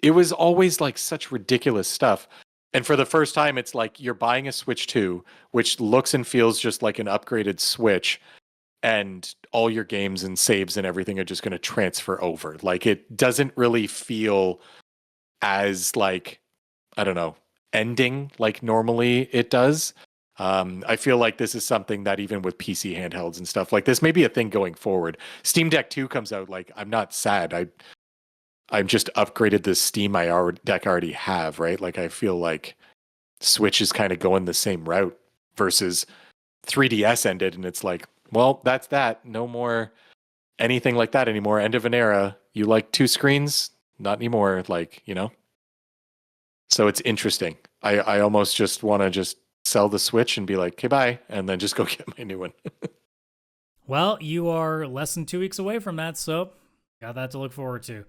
it was always like such ridiculous stuff. And for the first time, it's like you're buying a Switch 2, which looks and feels just like an upgraded Switch, and all your games and saves and everything are just going to transfer over. Like, it doesn't really feel as like, I don't know, ending like normally it does. I feel like this is something that even with PC handhelds and stuff like this may be a thing going forward. Steam Deck 2 comes out, like I'm not sad. I've just upgraded the Steam deck I already have, right? Like I feel like Switch is kind of going the same route versus 3DS ended, and it's like, well, that's that. No more anything like that anymore. End of an era. You like 2 screens? Not anymore. Like, So it's interesting. I almost just want to just sell the Switch and be like, okay, bye, and then just go get my new one. Well, you are less than 2 weeks away from that, so got that to look forward to.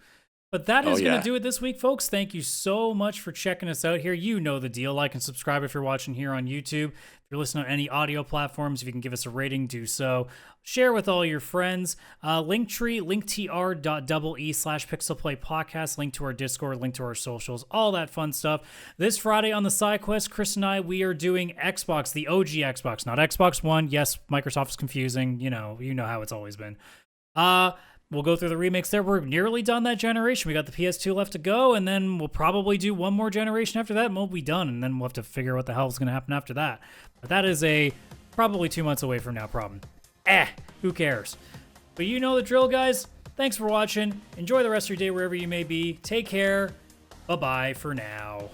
But that is going to do it this week, folks. Thank you so much for checking us out here. You know the deal. Like and subscribe if you're watching here on YouTube. If you're listening on any audio platforms, if you can give us a rating, do so. Share with all your friends. Linktree, linktr.ee/PixelPlay Podcast. Link to our Discord, link to our socials, all that fun stuff. This Friday on the Side Quest, Chris and I, we are doing Xbox, the OG Xbox, not Xbox One. Yes, Microsoft is confusing. You know how it's always been. We'll go through the remakes there. We're nearly done that generation. We got the PS2 left to go, and then we'll probably do one more generation after that, and we'll be done, and then we'll have to figure out what the hell is going to happen after that. But that is probably 2 months away from now problem. Who cares? But you know the drill, guys. Thanks for watching. Enjoy the rest of your day wherever you may be. Take care. Bye-bye for now.